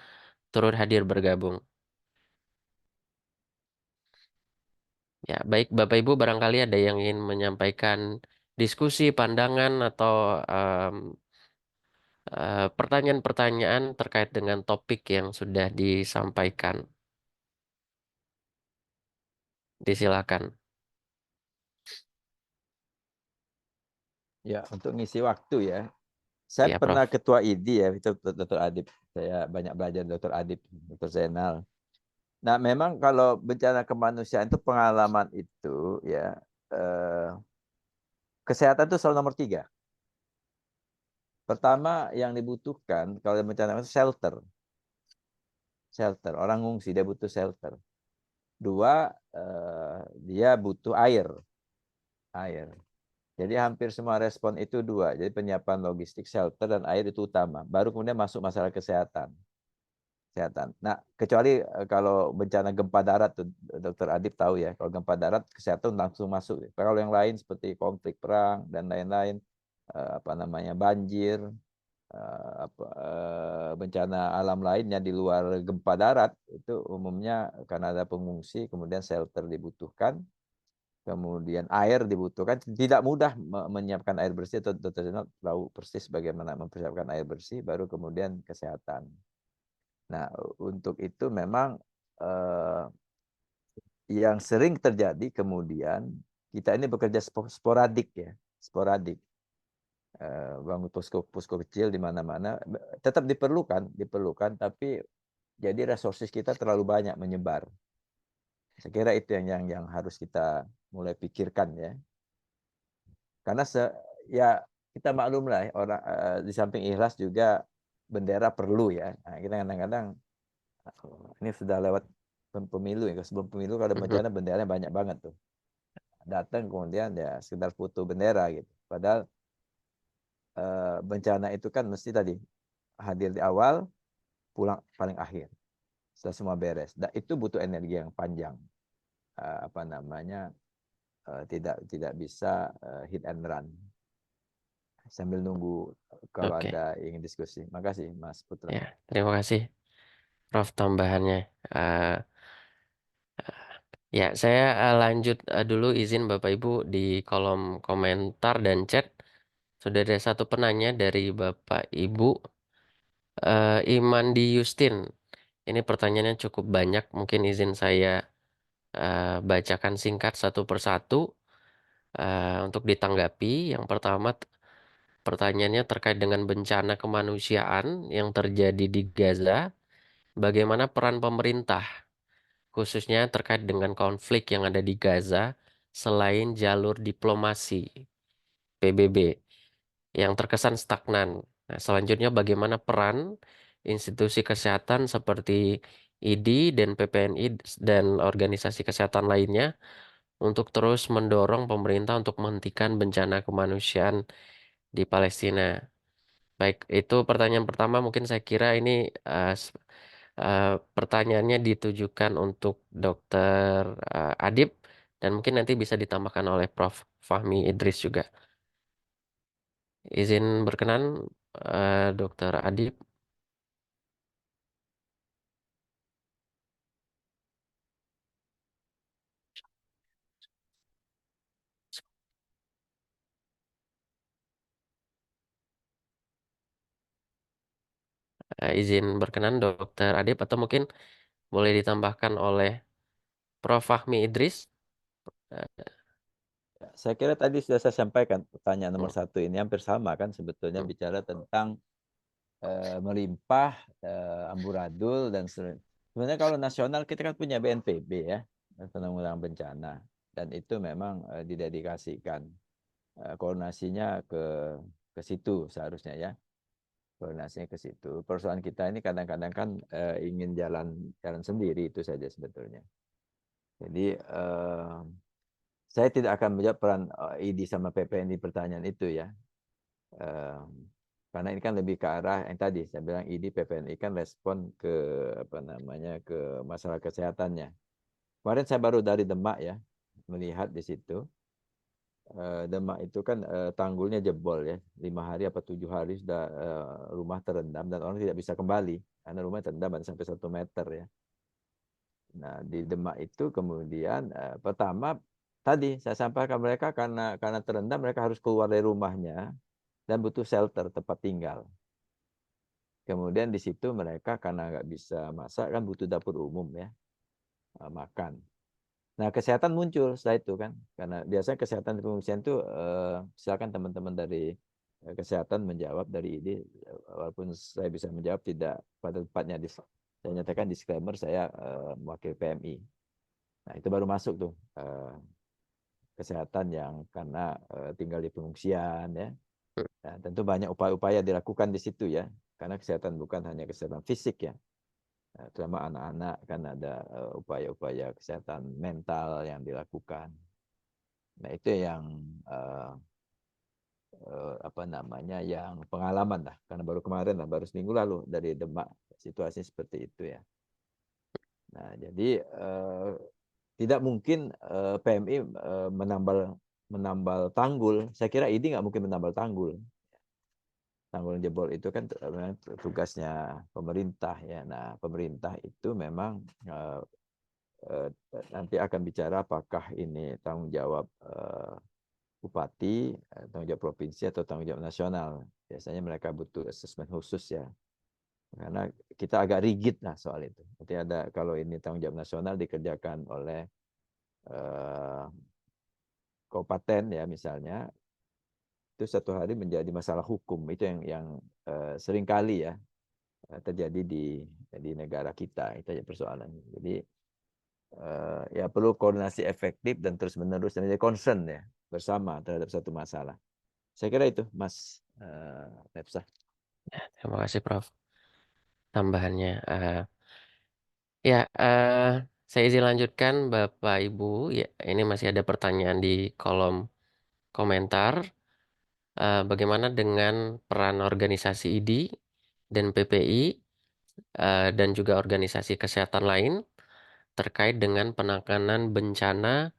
turut hadir bergabung. Ya, baik Bapak Ibu, barangkali ada yang ingin menyampaikan diskusi, pandangan, atau pertanyaan-pertanyaan terkait dengan topik yang sudah disampaikan. Disilakan. Ya, untuk ngisi waktu ya. Saya Ya, pernah Prof. ketua ID ya, itu Dr. Adib. Saya banyak belajar Dr. Adib, Dr. Zainal. Nah, memang kalau bencana kemanusiaan itu pengalaman itu ya kesehatan itu selalu nomor 3. Pertama yang dibutuhkan kalau bencana itu shelter. Shelter, orang ngungsi dia butuh shelter. 2, dia butuh air. Air. Jadi hampir semua respon itu 2. Jadi penyiapan logistik, shelter, dan air itu utama. Baru kemudian masuk masalah kesehatan. Nah, kecuali kalau bencana gempa darat tuh Dr. Adib tahu ya, kalau gempa darat kesehatan langsung masuk. Kalau yang lain seperti konflik perang dan lain-lain, apa namanya banjir, bencana alam lainnya di luar gempa darat itu umumnya karena ada pengungsi, kemudian shelter dibutuhkan, kemudian air dibutuhkan. Tidak mudah menyiapkan air bersih, atau Dr. Zainal tahu persis bagaimana mempersiapkan air bersih, baru kemudian kesehatan. Nah, untuk itu memang yang sering terjadi kemudian kita ini bekerja sporadik ya, sporadik. Bangun posko kecil di mana-mana tetap diperlukan, tapi jadi resources kita terlalu banyak menyebar. Saya kira itu yang harus kita mulai pikirkan ya. Karena ya kita maklum lah orang di samping ikhlas juga bendera perlu ya. Nah, kita kadang-kadang ini sudah lewat pemilu ya, sebelum pemilu kalau bencana benderanya banyak banget tuh. Datang kemudian ya sekedar foto bendera gitu. Padahal bencana itu kan mesti tadi hadir di awal, pulang paling akhir. Setelah semua beres. Dan itu butuh energi yang panjang. Apa namanya? Tidak bisa hit and run. Sambil nunggu kalau ada ingin diskusi. Makasih Mas Putra. Ya, terima kasih Prof tambahannya. Ya, saya lanjut dulu izin Bapak Ibu di kolom komentar dan chat. Sudah ada satu penanya dari Bapak Ibu Imandi Yustin. Ini pertanyaannya cukup banyak, mungkin izin saya bacakan singkat satu persatu untuk ditanggapi. Yang pertama, pertanyaannya terkait dengan bencana kemanusiaan yang terjadi di Gaza. Bagaimana peran pemerintah, khususnya terkait dengan konflik yang ada di Gaza, selain jalur diplomasi PBB yang terkesan stagnan. Nah, selanjutnya bagaimana peran institusi kesehatan seperti ID dan PPNI dan organisasi kesehatan lainnya untuk terus mendorong pemerintah untuk menghentikan bencana kemanusiaan di Palestina. Baik, itu pertanyaan pertama. Mungkin saya kira ini pertanyaannya ditujukan untuk Dokter Adib dan mungkin nanti bisa ditambahkan oleh Prof. Fahmi Idris juga. Izin berkenan, Dokter Adib. Izin berkenan, Dokter Adib, atau mungkin boleh ditambahkan oleh Prof. Fahmi Idris. Saya kira tadi sudah saya sampaikan pertanyaan nomor satu ini hampir sama kan sebetulnya bicara tentang melimpah, amburadul dan sebenarnya kalau nasional kita kan punya BNPB ya, penanggulangan bencana, dan itu memang didedikasikan koordinasinya ke situ seharusnya ya, koordinasinya ke situ. Persoalan kita ini kadang-kadang kan ingin jalan sendiri itu saja sebetulnya. Jadi saya tidak akan menjawab peran ID sama PPN di pertanyaan itu ya. Karena ini kan lebih ke arah yang tadi saya bilang ID PPNI kan respon ke ke masalah kesehatannya. Kemarin saya baru dari Demak ya, melihat di situ. Demak itu kan tanggulnya jebol ya, 5 hari apa 7 hari sudah rumah terendam dan orang tidak bisa kembali karena rumah terendam sampai 1 meter ya. Nah di Demak itu kemudian pertama tadi saya sampaikan mereka karena terendam mereka harus keluar dari rumahnya dan butuh shelter tempat tinggal. Kemudian di situ mereka karena nggak bisa masak kan butuh dapur umum ya, makan. Nah kesehatan muncul setelah itu kan, karena biasanya kesehatan di pengungsian itu silakan teman-teman dari kesehatan menjawab dari ide, walaupun saya bisa menjawab tidak pada tempatnya. Saya nyatakan disclaimer saya mewakili PMI. Nah itu baru masuk tuh kesehatan yang karena tinggal di pengungsian ya. Nah, tentu banyak upaya-upaya dilakukan di situ ya, karena kesehatan bukan hanya kesehatan fisik ya, terutama anak-anak kan ada upaya-upaya kesehatan mental yang dilakukan. Nah itu yang yang pengalaman lah, karena baru kemarin lah, baru seminggu lalu dari Demak situasi seperti itu ya. Nah jadi tidak mungkin PMI menambal tanggul. Saya kira ini nggak mungkin menambal tanggul. Tanggul jebol itu kan tugasnya pemerintah ya. Nah pemerintah itu memang nanti akan bicara apakah ini tanggung jawab bupati, tanggung jawab provinsi atau tanggung jawab nasional. Biasanya mereka butuh asesmen khusus ya. Karena kita agak rigid lah soal itu. Nanti ada kalau ini tanggung jawab nasional dikerjakan oleh kabupaten ya misalnya, itu 1 hari menjadi masalah hukum. Itu yang sering kali ya terjadi di negara kita. Itu aja persoalannya. Jadi ya perlu koordinasi efektif dan terus menerus dan jadi concern ya bersama terhadap satu masalah. Saya kira itu Mas Mepsa. Terima kasih Prof. Tambahannya. Saya izin lanjutkan Bapak Ibu. Ya, ini masih ada pertanyaan di kolom komentar. Bagaimana dengan peran organisasi ID dan PPI dan juga organisasi kesehatan lain terkait dengan penanganan bencana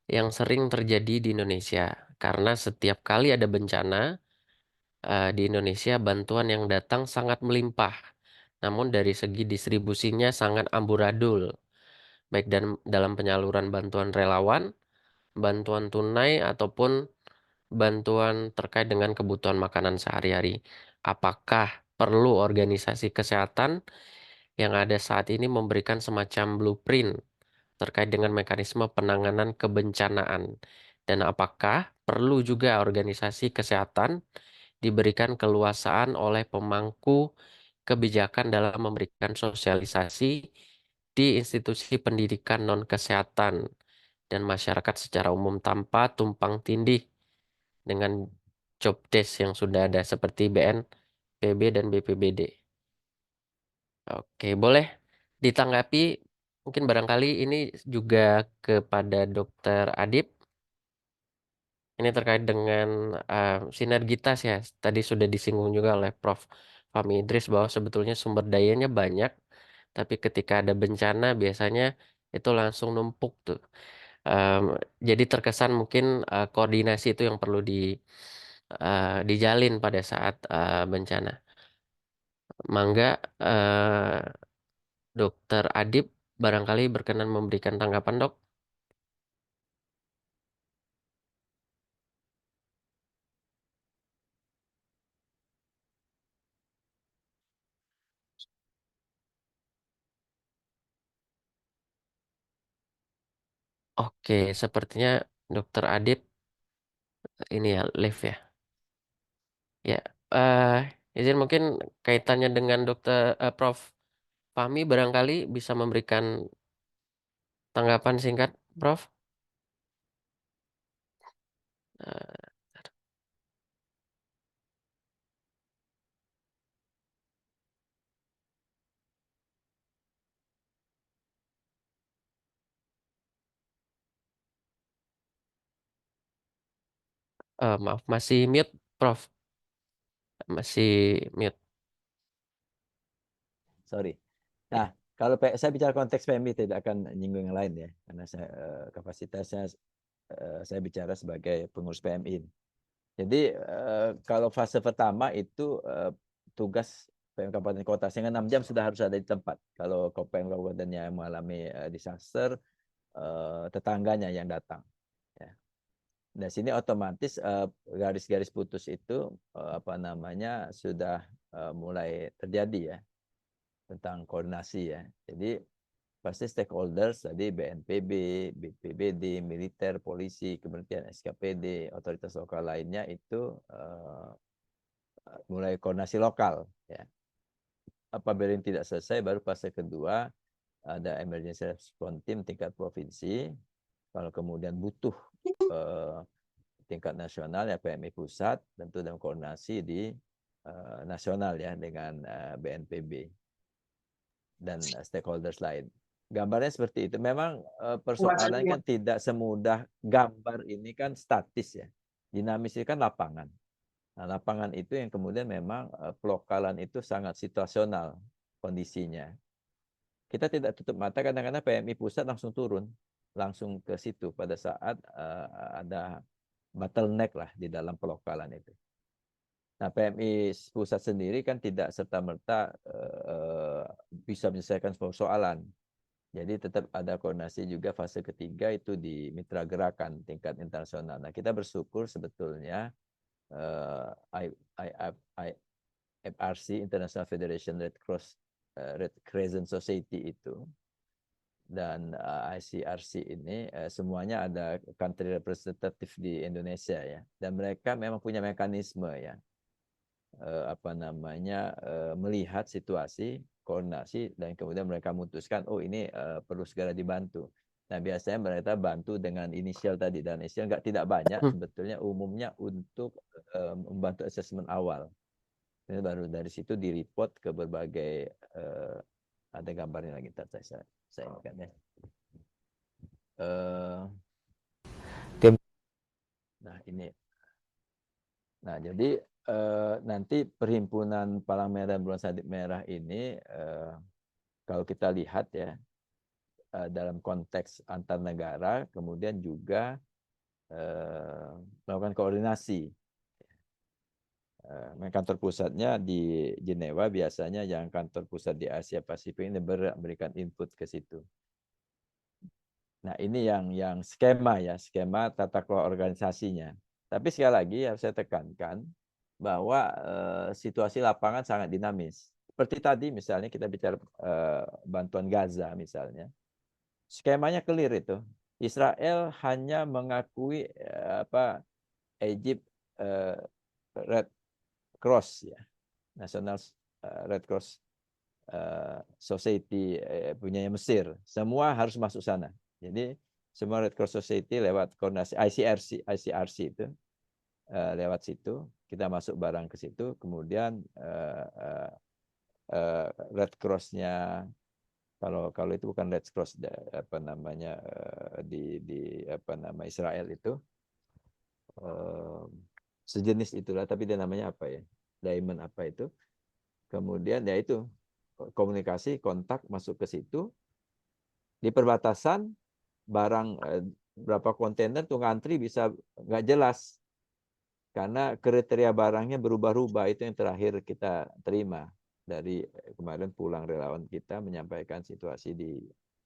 yang sering terjadi di Indonesia? Karena setiap kali ada bencana di Indonesia, bantuan yang datang sangat melimpah. Namun dari segi distribusinya sangat amburadul. baik dalam penyaluran bantuan relawan, bantuan tunai, ataupun bantuan terkait dengan kebutuhan makanan sehari-hari. Apakah perlu organisasi kesehatan yang ada saat ini memberikan semacam blueprint terkait dengan mekanisme penanganan kebencanaan? Dan apakah perlu juga organisasi kesehatan diberikan keluasaan oleh pemangku kebijakan dalam memberikan sosialisasi di institusi pendidikan non-kesehatan dan masyarakat secara umum tanpa tumpang tindih dengan job desk yang sudah ada seperti BNPB dan BPBD. Oke, boleh ditanggapi mungkin barangkali ini juga kepada Dr. Adib. Ini terkait dengan sinergitas ya. Tadi sudah disinggung juga oleh Prof. Fahmi Idris bahwa sebetulnya sumber dayanya banyak, tapi ketika ada bencana biasanya itu langsung numpuk tuh. Jadi terkesan mungkin koordinasi itu yang perlu dijalin pada saat bencana. Mangga Dr. Adib barangkali berkenan memberikan tanggapan, Dok. Oke, sepertinya Dr. Adib ini ya live ya. Ya, izin mungkin kaitannya dengan Prof. Fahmi barangkali bisa memberikan tanggapan singkat, Prof. Eh, maaf, masih mute, Prof. Masih mute. Sorry. Nah, kalau saya bicara konteks PMI tidak akan nyinggung yang lain ya, karena saya kapasitasnya saya bicara sebagai pengurus PMI. Jadi kalau fase pertama itu tugas PM Kabupaten Kota, sehingga 6 jam sudah harus ada di tempat. Kalau PM Kabupatennya mengalami disaster, tetangganya yang datang. Ya. Nah, sini otomatis garis-garis putus itu apa namanya sudah mulai terjadi ya, tentang koordinasi ya. Jadi pasti stakeholders tadi BNPB, BPBD, militer, polisi, kemudian SKPD, otoritas lokal lainnya itu mulai koordinasi lokal ya. Apabila ini tidak selesai, baru fase kedua ada emergency response team tingkat provinsi. Kalau kemudian butuh tingkat nasional ya PMI pusat, tentu dalam koordinasi di nasional ya dengan BNPB dan stakeholders lain. Gambarnya seperti itu. Memang persoalannya kan tidak semudah gambar ini kan statis ya. Dinamis itu kan lapangan. Nah, lapangan itu yang kemudian memang pelokalan itu sangat situasional kondisinya. Kita tidak tutup mata, kadang-kadang PMI pusat langsung turun, langsung ke situ pada saat ada bottleneck lah di dalam pelokalan itu. Nah, PMI pusat sendiri kan tidak serta-merta bisa menyelesaikan persoalan. Jadi tetap ada koordinasi juga fase ketiga itu di mitra gerakan tingkat internasional. Nah, kita bersyukur sebetulnya FRC, International Federation Red Crescent Society itu, dan ICRC ini semuanya ada country representative di Indonesia ya, dan mereka memang punya mekanisme ya, melihat situasi, koordinasi, dan kemudian mereka memutuskan oh ini perlu segera dibantu. Nah, biasanya mereka bantu dengan inisial tadi, dan inisial tidak banyak sebetulnya, umumnya untuk membantu asesmen awal. Ini baru dari situ di-report ke berbagai ada gambarnya lagi saya ingat ya. Nah, ini. Nah, jadi nanti Perhimpunan Palang Merah dan Bulan Salib Merah ini kalau kita lihat ya dalam konteks antar negara, kemudian juga melakukan koordinasi. Kantor pusatnya di Jenewa, biasanya yang kantor pusat di Asia Pasifik ini memberikan input ke situ. Nah, ini yang skema ya, skema tata kelola organisasinya. Tapi sekali lagi harus saya tekankan bahwa situasi lapangan sangat dinamis. Seperti tadi misalnya kita bicara bantuan Gaza misalnya. Skemanya clear itu. Israel hanya mengakui Egypt Red Cross ya. National Red Cross Society punyanya Mesir. Semua harus masuk sana. Jadi semua Red Cross Society lewat koordinasi ICRC itu lewat situ kita masuk barang ke situ, kemudian Red Cross-nya kalau itu bukan Red Cross apa namanya di apa nama Israel itu sejenis itulah, tapi dia namanya apa ya, Diamond apa itu, kemudian ya itu komunikasi kontak masuk ke situ di perbatasan barang berapa kontainer tuh ngantri bisa nggak jelas karena kriteria barangnya berubah-ubah. Itu yang terakhir kita terima dari kemarin pulang relawan kita menyampaikan situasi di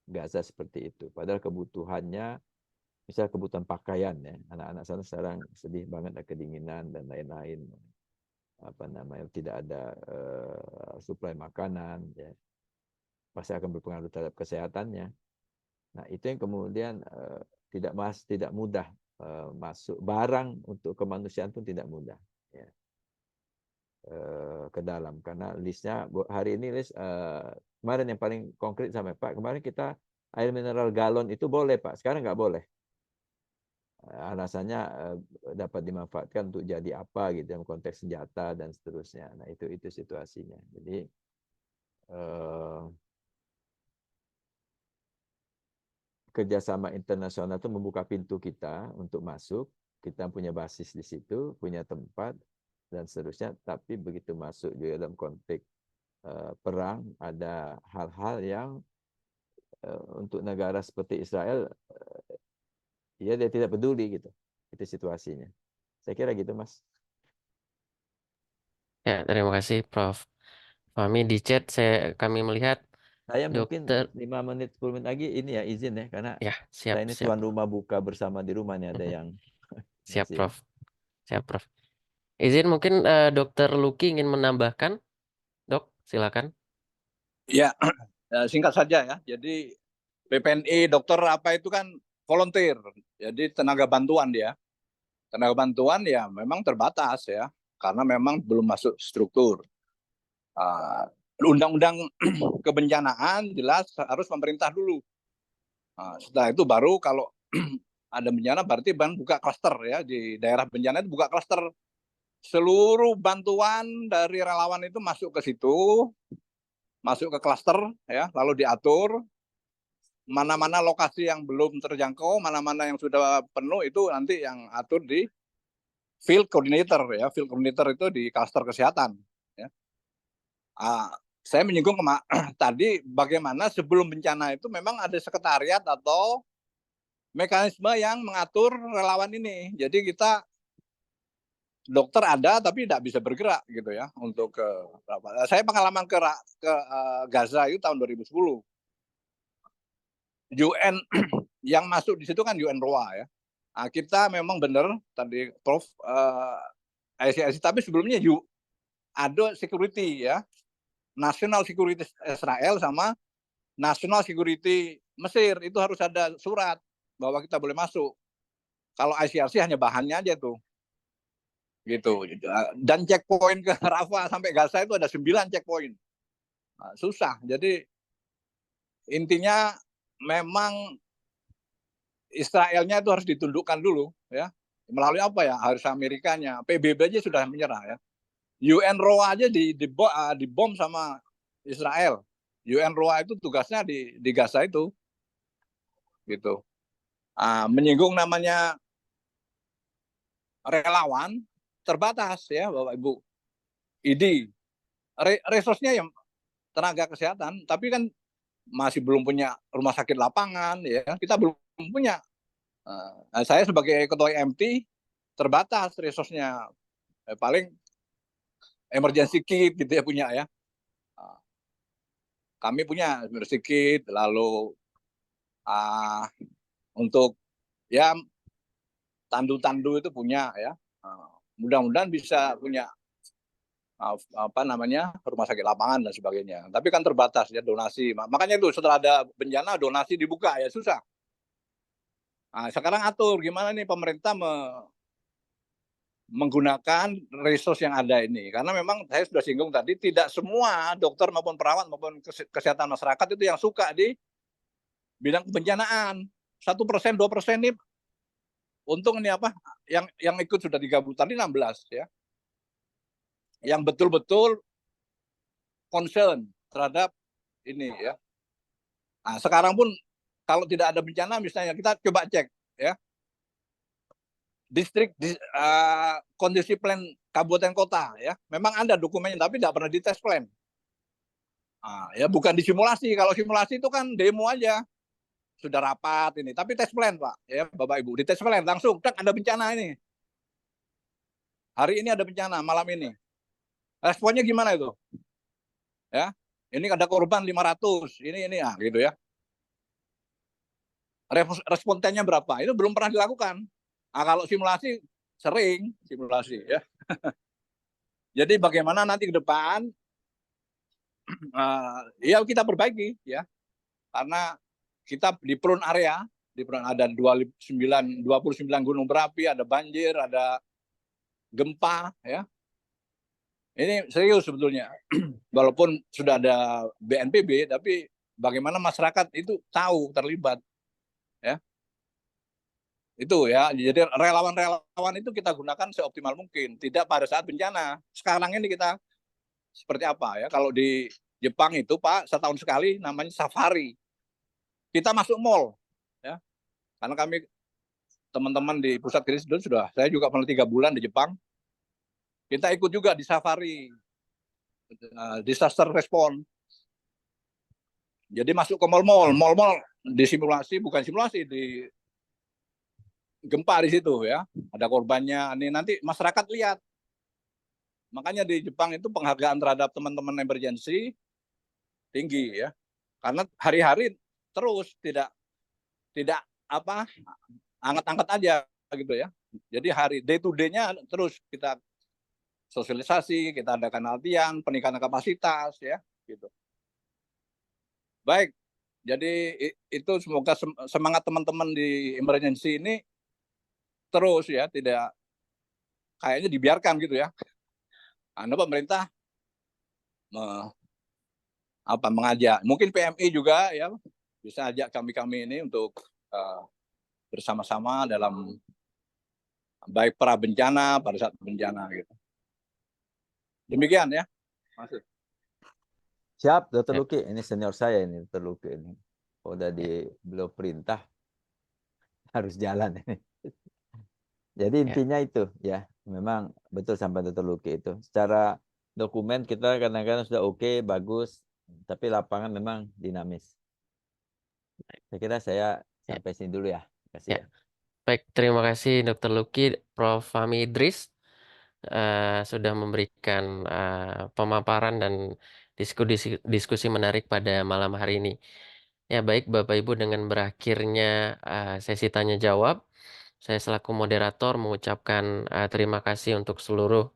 Gaza seperti itu. Padahal kebutuhannya misal kebutuhan pakaian ya, anak-anak sana sekarang sedih banget ada kedinginan dan lain-lain, apa namanya tidak ada suplai makanan ya, pasti akan berpengaruh terhadap kesehatannya. Nah, itu yang kemudian tidak mudah masuk barang untuk kemanusiaan pun tidak mudah ya, ke dalam karena listnya hari ini list kemarin yang paling konkret sampai Pak kemarin kita air mineral galon itu boleh Pak, sekarang nggak boleh. Alasannya dapat dimanfaatkan untuk jadi apa gitu dalam konteks senjata dan seterusnya. Nah, itu situasinya. Jadi kerjasama internasional itu membuka pintu kita untuk masuk. Kita punya basis di situ, punya tempat dan seterusnya. Tapi begitu masuk juga dalam konteks perang, ada hal-hal yang untuk negara seperti Israel, ya dia tidak peduli gitu. Itu situasinya. Saya kira gitu, Mas. Ya, terima kasih Prof. Fahmi. Di chat kami melihat Saya mungkin Dokter 5 menit 10 menit lagi ini ya izin ya karena ya saya ini siap tuan rumah buka bersama di rumah nih ada yang siap masih. Prof. Siap Prof. Izin mungkin Dokter Luki ingin menambahkan, Dok, silakan. Ya, singkat saja ya. Jadi PPNI dokter apa itu kan volunteer. Jadi tenaga bantuan dia. Tenaga bantuan ya memang terbatas ya karena memang belum masuk struktur. Undang-undang kebencanaan jelas harus pemerintah dulu. Setelah itu baru kalau ada bencana berarti buka klaster ya, di daerah bencana itu buka klaster. Seluruh bantuan dari relawan itu masuk ke situ, masuk ke klaster ya, lalu diatur mana-mana lokasi yang belum terjangkau, mana-mana yang sudah penuh itu nanti yang atur di field coordinator ya. Field coordinator itu di klaster kesehatan ya. Saya menyinggung tadi bagaimana sebelum bencana itu memang ada sekretariat atau mekanisme yang mengatur relawan ini. Jadi kita dokter ada tapi tidak bisa bergerak gitu ya untuk ke saya pengalaman ke Gaza itu tahun 2010. UN yang masuk di situ kan UNRWA ya. Kita memang benar tadi Prof ICRC tapi sebelumnya ada security ya. National Security Israel sama National Security Mesir itu harus ada surat bahwa kita boleh masuk. Kalau ICRC hanya bahannya aja tuh. Gitu. Dan checkpoint ke Rafah sampai Gaza itu ada 9 checkpoint. Susah. Jadi intinya memang Israelnya itu harus ditundukkan dulu ya. Melalui apa ya? Harus Amerikanya. PBB aja sudah menyerah ya. UNRWA aja dibom sama Israel. UNRWA itu tugasnya di Gaza itu. Gitu. Menyinggung namanya relawan terbatas ya Bapak Ibu. ID resource-nya yang tenaga kesehatan, tapi kan masih belum punya rumah sakit lapangan ya. Kita belum punya. Saya sebagai ketua MT terbatas resource-nya. Paling emergency kit gitu ya punya ya. Kami punya emergency kit, lalu untuk ya tandu-tandu itu punya ya. Mudah-mudahan bisa punya apa namanya rumah sakit lapangan dan sebagainya. Tapi kan terbatas ya donasi. Makanya itu setelah ada bencana donasi dibuka ya susah. Nah, sekarang atur gimana nih pemerintah menggunakan resource yang ada ini. Karena memang saya sudah singgung tadi, tidak semua dokter maupun perawat maupun kesehatan masyarakat itu yang suka di bidang kebencanaan. 1%, 2% nih, untung ini apa, yang ikut sudah 30, tadi 16 ya. Yang betul-betul concern terhadap ini ya. Nah, sekarang pun kalau tidak ada bencana misalnya kita coba cek ya. Distrik kondisi plan kabupaten kota ya. Memang ada dokumennya tapi tidak pernah dites plan. Nah, ya bukan disimulasi. Kalau simulasi itu kan demo aja. Sudah rapat ini, tapi tes plan Pak, ya Bapak Ibu, di tes plan langsung, tak ada bencana ini. Hari ini ada bencana, malam ini. Responnya gimana itu? Ya, ini ada korban 500, ini gitu ya. Respon T-nya berapa? Itu belum pernah dilakukan. Nah, kalau simulasi sering simulasi ya. Jadi bagaimana nanti ke depan ya kita perbaiki ya. Karena kita di prone area, ada 29 gunung berapi, ada banjir, ada gempa ya. Ini serius sebetulnya. Walaupun sudah ada BNPB, tapi bagaimana masyarakat itu tahu terlibat ya. Itu ya. Jadi relawan-relawan itu kita gunakan seoptimal mungkin, tidak pada saat bencana. Sekarang ini kita seperti apa ya? Kalau di Jepang itu Pak, setahun sekali namanya safari. Kita masuk mall ya. Karena kami teman-teman di pusat krisis dulu sudah, saya juga pernah 3 bulan di Jepang. Kita ikut juga di safari, disaster response. Jadi masuk ke mall-mall disimulasi, bukan simulasi, di gempa di situ ya. Ada korbannya, ini nanti masyarakat lihat. Makanya di Jepang itu penghargaan terhadap teman-teman emergency tinggi ya. Karena hari-hari terus tidak apa angkat-angkat aja gitu ya. Jadi day to day-nya terus kita sosialisasi, kita adakan latihan, peningkatan kapasitas ya gitu. Baik. Jadi itu semoga semangat teman-teman di emergency ini terus ya, tidak kayaknya dibiarkan gitu ya. Karena pemerintah mengajak, mungkin PMI juga ya bisa ajak kami ini untuk bersama-sama dalam baik pra bencana pada saat bencana gitu. Demikian ya. Masih. Siap, Dr. Luki. Ini senior saya ini, Dr. Luki ini. Udah beliau perintah harus jalan ini. Jadi intinya itu ya, memang betul sampai Dr. Luki itu. Secara dokumen kita kadang-kadang sudah oke, bagus, tapi lapangan memang dinamis. Saya kira saya sampai sini dulu ya. Kasih ya. Baik, terima kasih Dr. Luki, Prof. Fahmi Idris sudah memberikan pemaparan dan diskusi menarik pada malam hari ini. Ya baik Bapak Ibu, dengan berakhirnya sesi tanya jawab, saya selaku moderator mengucapkan terima kasih untuk seluruh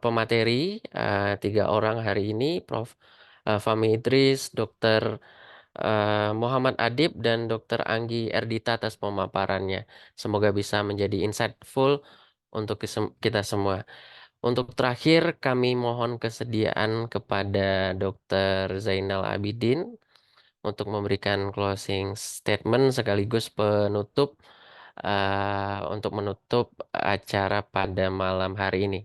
pemateri 3 orang hari ini, Prof. Fahmi Idris, Dr. Muhammad Adib, dan Dr. Anggi Erdita atas pemaparannya. Semoga bisa menjadi insightful untuk kita semua. Untuk terakhir, kami mohon kesediaan kepada Dr. Zainal Abidin untuk memberikan closing statement sekaligus penutup untuk menutup acara pada malam hari ini.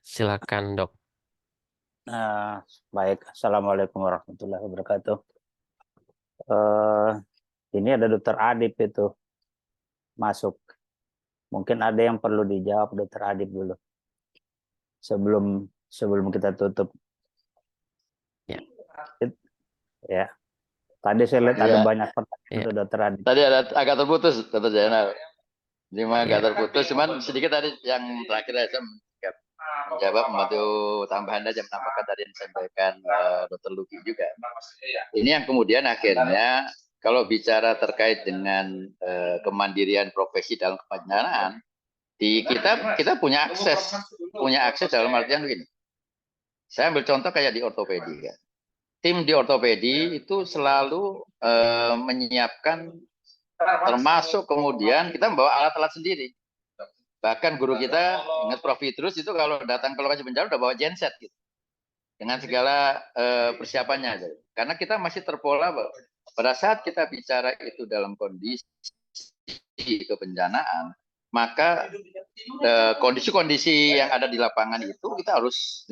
Silakan Dok. Baik, Assalamualaikum warahmatullahi wabarakatuh. Ini ada Dr. Adib itu masuk. Mungkin ada yang perlu dijawab Dr. Adib dulu sebelum kita tutup. Ya. Tadi saya lihat ada banyak pertanyaan untuk Dr. Adib. Tadi ada agak terputus Dr. Zainal. Cuma agak terputus, cuman sedikit tadi yang terakhir saya menjawab, membantu tambahan aja, menambahkan tadi yang disampaikan Dr. Luki juga. Ini yang kemudian akhirnya kalau bicara terkait dengan kemandirian profesi dalam kebencanaan, kita punya akses dalam artian begini. Saya ambil contoh kayak di ortopedi ya. Tim di ortopedi itu selalu menyiapkan, termasuk kemudian kita membawa alat-alat sendiri. Bahkan guru kita, ingat Prof. Idrus itu kalau datang ke lokasi bencana udah bawa genset gitu. Dengan segala persiapannya. Karena kita masih terpola bahwa pada saat kita bicara itu dalam kondisi kebencanaan, maka kondisi-kondisi yang ada di lapangan itu kita harus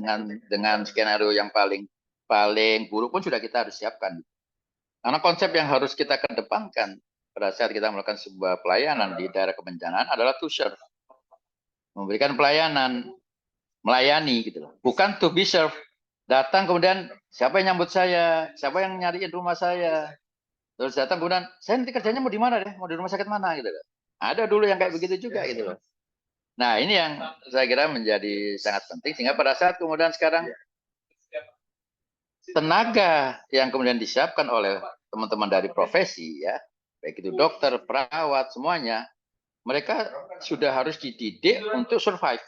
dengan skenario yang paling buruk pun sudah kita harus siapkan. Karena konsep yang harus kita kedepankan pada saat kita melakukan sebuah pelayanan di daerah kebencanaan adalah to serve. Memberikan pelayanan, melayani gitu loh. Bukan to be served. Datang kemudian siapa yang nyambut saya, siapa yang nyariin rumah saya. Terus datang kemudian saya nanti kerjanya mau di mana deh, mau di rumah sakit mana gitu loh. Ada dulu yang kayak begitu juga gitu loh. Nah, ini yang saya kira menjadi sangat penting sehingga pada saat kemudian sekarang tenaga yang kemudian disiapkan oleh teman-teman dari profesi ya, baik itu dokter, perawat, semuanya, mereka sudah harus dididik untuk survive.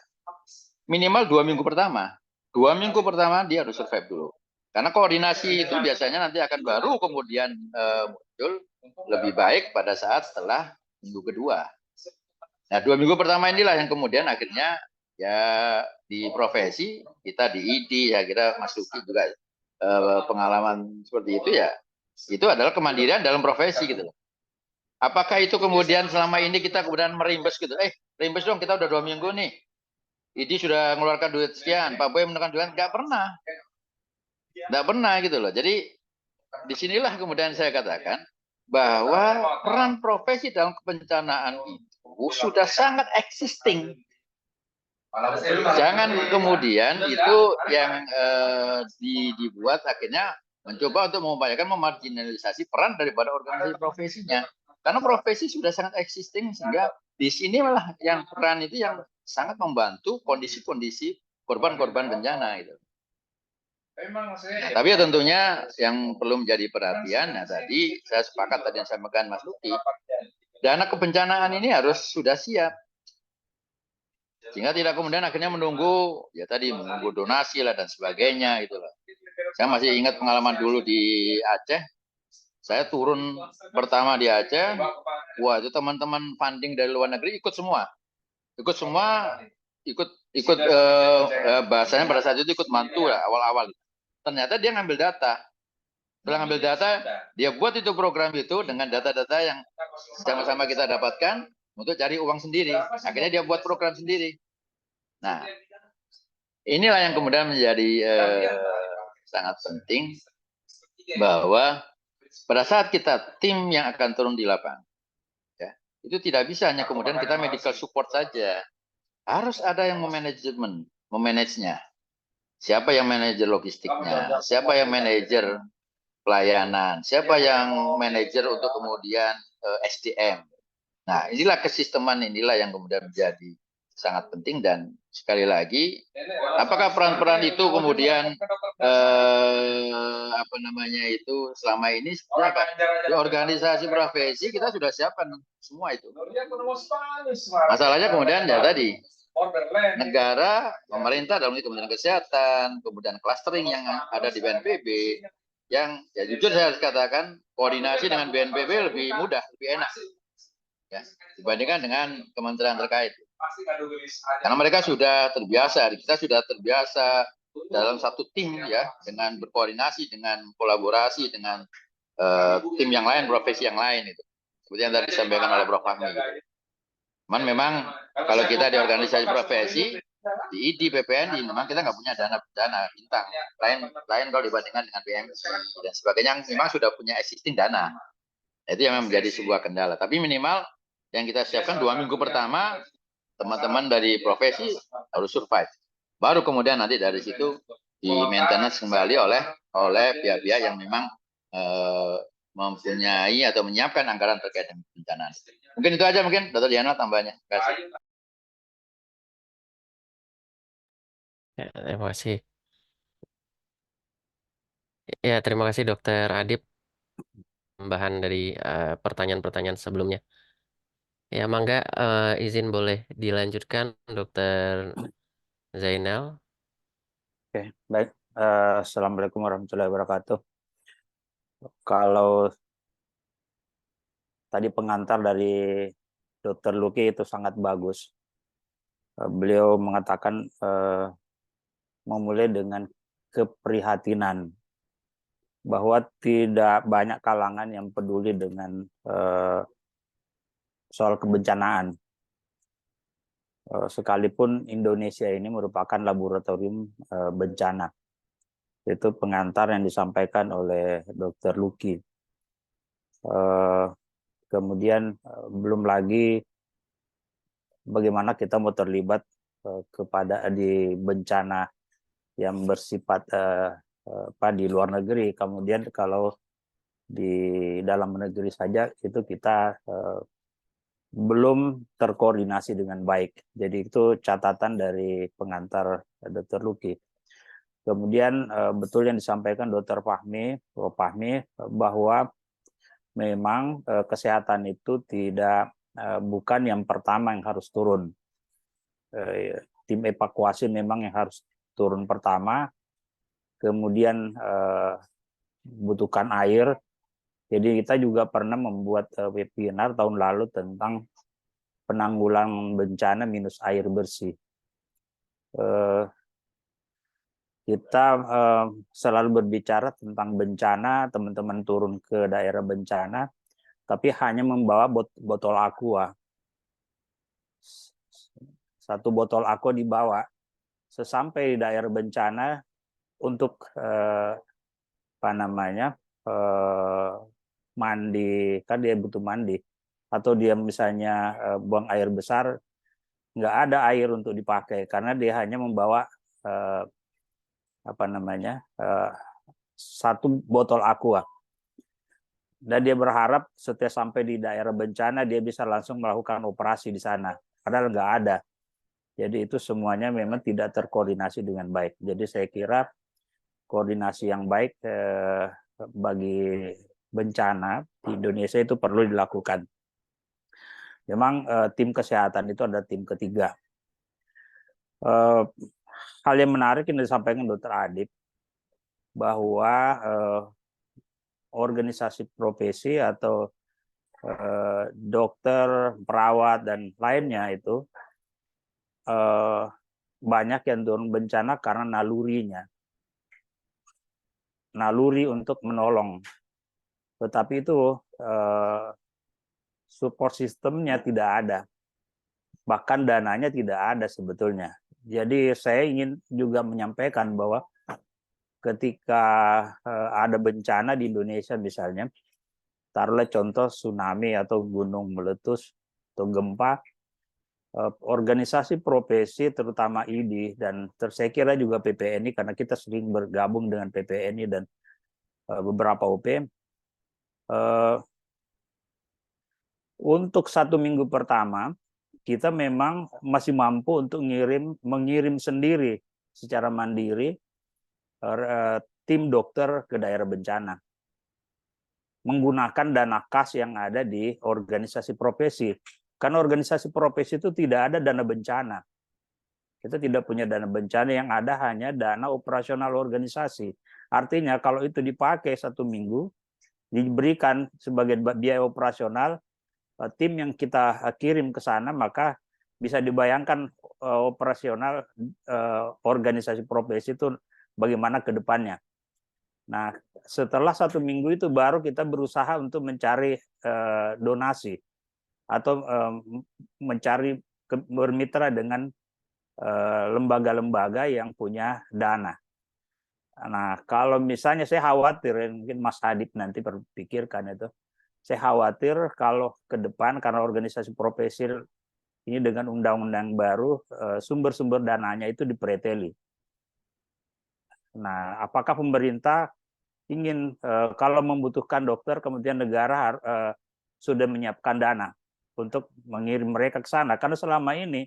Minimal 2 minggu pertama. 2 minggu pertama dia harus survive dulu. Karena koordinasi itu biasanya nanti akan baru kemudian muncul lebih baik pada saat setelah minggu kedua. Nah, 2 minggu pertama inilah yang kemudian akhirnya ya di profesi kita di ID ya kita masuki juga pengalaman seperti itu ya. Itu adalah kemandirian dalam profesi gitu loh. Apakah itu kemudian selama ini kita kemudian merimbas gitu? Rimbas dong, kita udah 2 minggu nih. ID sudah mengeluarkan duit sekian, Pak Boy menekan duit, nggak pernah. Nggak pernah gitu loh. Jadi disinilah kemudian saya katakan bahwa peran profesi dalam kebencanaan itu sudah sangat existing. Jangan kemudian itu yang dibuat akhirnya mencoba untuk mengupayakan memarginalisasi peran daripada organisasi profesinya. Karena profesi sudah sangat existing sehingga di sini malah yang peran itu yang sangat membantu kondisi-kondisi korban-korban bencana gitu. Nah, tapi ya tentunya yang perlu menjadi perhatian, nah tadi saya sepakat tadi yang saya sampaikan Mas Luki, dana kebencanaan ini harus sudah siap. Sehingga tidak kemudian akhirnya menunggu, ya tadi menunggu donasi lah dan sebagainya gitu loh. Saya masih ingat pengalaman dulu di Aceh, saya turun pertama di Aceh, wah itu teman-teman funding dari luar negeri ikut semua, ikut bahasanya pada saat itu ikut mantu lah awal-awal. Ternyata dia ngambil data. Setelah ngambil data, dia buat itu program itu dengan data-data yang sama-sama kita dapatkan untuk cari uang sendiri. Akhirnya dia buat program sendiri. Nah, inilah yang kemudian menjadi sangat penting bahwa pada saat kita tim yang akan turun di lapangan, ya, itu tidak bisa hanya kemudian kita medical support saja. Harus ada yang memanagenya. Siapa yang manajer logistiknya? Siapa yang manajer pelayanan? Siapa yang manajer untuk kemudian SDM? Nah, inilah kesisteman inilah yang kemudian menjadi sangat penting dan sekali lagi, apakah peran-peran itu kemudian selama ini di organisasi profesi kita sudah siapkan semua itu. Masalahnya kemudian ya tadi negara, pemerintah dalam ini Kementerian Kesehatan, kemudian clustering yang ada di BNPB, yang ya jujur saya harus katakan koordinasi dengan BNPB lebih mudah, lebih enak, ya dibandingkan dengan kementerian terkait. Karena mereka sudah terbiasa, kita sudah terbiasa dalam satu tim ya, dengan berkoordinasi, dengan kolaborasi dengan tim yang lain, profesi yang lain itu. Seperti yang tadi disampaikan oleh Prof. Fahmi. Cuman memang kalau kita di organisasi profesi di ID, PPNI, memang kita nggak punya dana bintang. Lain kalau dibandingkan dengan BMI dan sebagainya, yang memang sudah punya existing dana. Itu yang menjadi sebuah kendala. Tapi minimal yang kita siapkan 2 minggu pertama, teman-teman dari profesi harus survive. Baru kemudian nanti dari situ di maintenance kembali oleh pihak-pihak yang memang mempunyai atau menyiapkan anggaran terkait dengan bencana. Mungkin itu aja mungkin, Dr. Diana tambahnya. Terima kasih. Ya, terima kasih. Ya, terima kasih Dokter Adib. tambahan dari pertanyaan-pertanyaan sebelumnya. Ya, mangga izin boleh dilanjutkan, Dokter Zainal. Oke, baik. Assalamualaikum warahmatullahi wabarakatuh. Kalau tadi pengantar dari Dr. Luki itu sangat bagus. Beliau mengatakan memulai dengan keprihatinan bahwa tidak banyak kalangan yang peduli dengan soal kebencanaan. Sekalipun Indonesia ini merupakan laboratorium bencana. Itu pengantar yang disampaikan oleh Dr. Luki. Kemudian belum lagi bagaimana kita mau terlibat kepada di bencana yang bersifat di luar negeri. Kemudian kalau di dalam negeri saja itu kita belum terkoordinasi dengan baik. Jadi itu catatan dari pengantar Dr. Luki. Kemudian betul yang disampaikan Dr. Fahmi, Prof. Fahmi, bahwa memang kesehatan itu bukan yang pertama yang harus turun. Tim evakuasi memang yang harus turun pertama, kemudian butuhkan air. Jadi kita juga pernah membuat webinar tahun lalu tentang penanggulangan bencana minus air bersih. Kita selalu berbicara tentang bencana, teman-teman turun ke daerah bencana, tapi hanya membawa botol aqua. Satu botol aqua dibawa. Sesampai di daerah bencana untuk mandi, kan dia butuh mandi. Atau dia misalnya buang air besar, nggak ada air untuk dipakai karena dia hanya membawa satu botol aqua. Dan dia berharap setelah sampai di daerah bencana dia bisa langsung melakukan operasi di sana. Padahal nggak ada. Jadi itu semuanya memang tidak terkoordinasi dengan baik. Jadi saya kira koordinasi yang baik bagi bencana di Indonesia itu perlu dilakukan. Memang tim kesehatan itu ada tim ketiga. Hal yang menarik yang disampaikan Dr. Adib, bahwa organisasi profesi atau dokter, perawat, dan lainnya itu banyak yang turun bencana karena naluri untuk menolong. Tetapi itu support sistemnya tidak ada. Bahkan dananya tidak ada sebetulnya. Jadi saya ingin juga menyampaikan bahwa ketika ada bencana di Indonesia misalnya, taruhlah contoh tsunami atau gunung meletus atau gempa, organisasi profesi terutama ID dan saya kira juga PPNI karena kita sering bergabung dengan PPNI dan beberapa OP, untuk 1 minggu pertama kita memang masih mampu untuk mengirim sendiri secara mandiri tim dokter ke daerah bencana menggunakan dana kas yang ada di organisasi profesi. Karena organisasi profesi itu tidak ada dana bencana. Kita tidak punya dana bencana, yang ada hanya dana operasional organisasi. Artinya kalau itu dipakai 1 minggu, diberikan sebagai biaya operasional, tim yang kita kirim ke sana, maka bisa dibayangkan operasional organisasi profesi itu bagaimana ke depannya. Nah, setelah 1 minggu itu baru kita berusaha untuk mencari donasi atau bermitra dengan lembaga-lembaga yang punya dana. Nah, kalau misalnya saya khawatir, mungkin Mas Hadib nanti berpikirkan itu, saya khawatir kalau ke depan karena organisasi profesi ini dengan undang-undang baru, sumber-sumber dananya itu dipreteli. Nah, apakah pemerintah ingin kalau membutuhkan dokter, kemudian negara sudah menyiapkan dana untuk mengirim mereka ke sana? Karena selama ini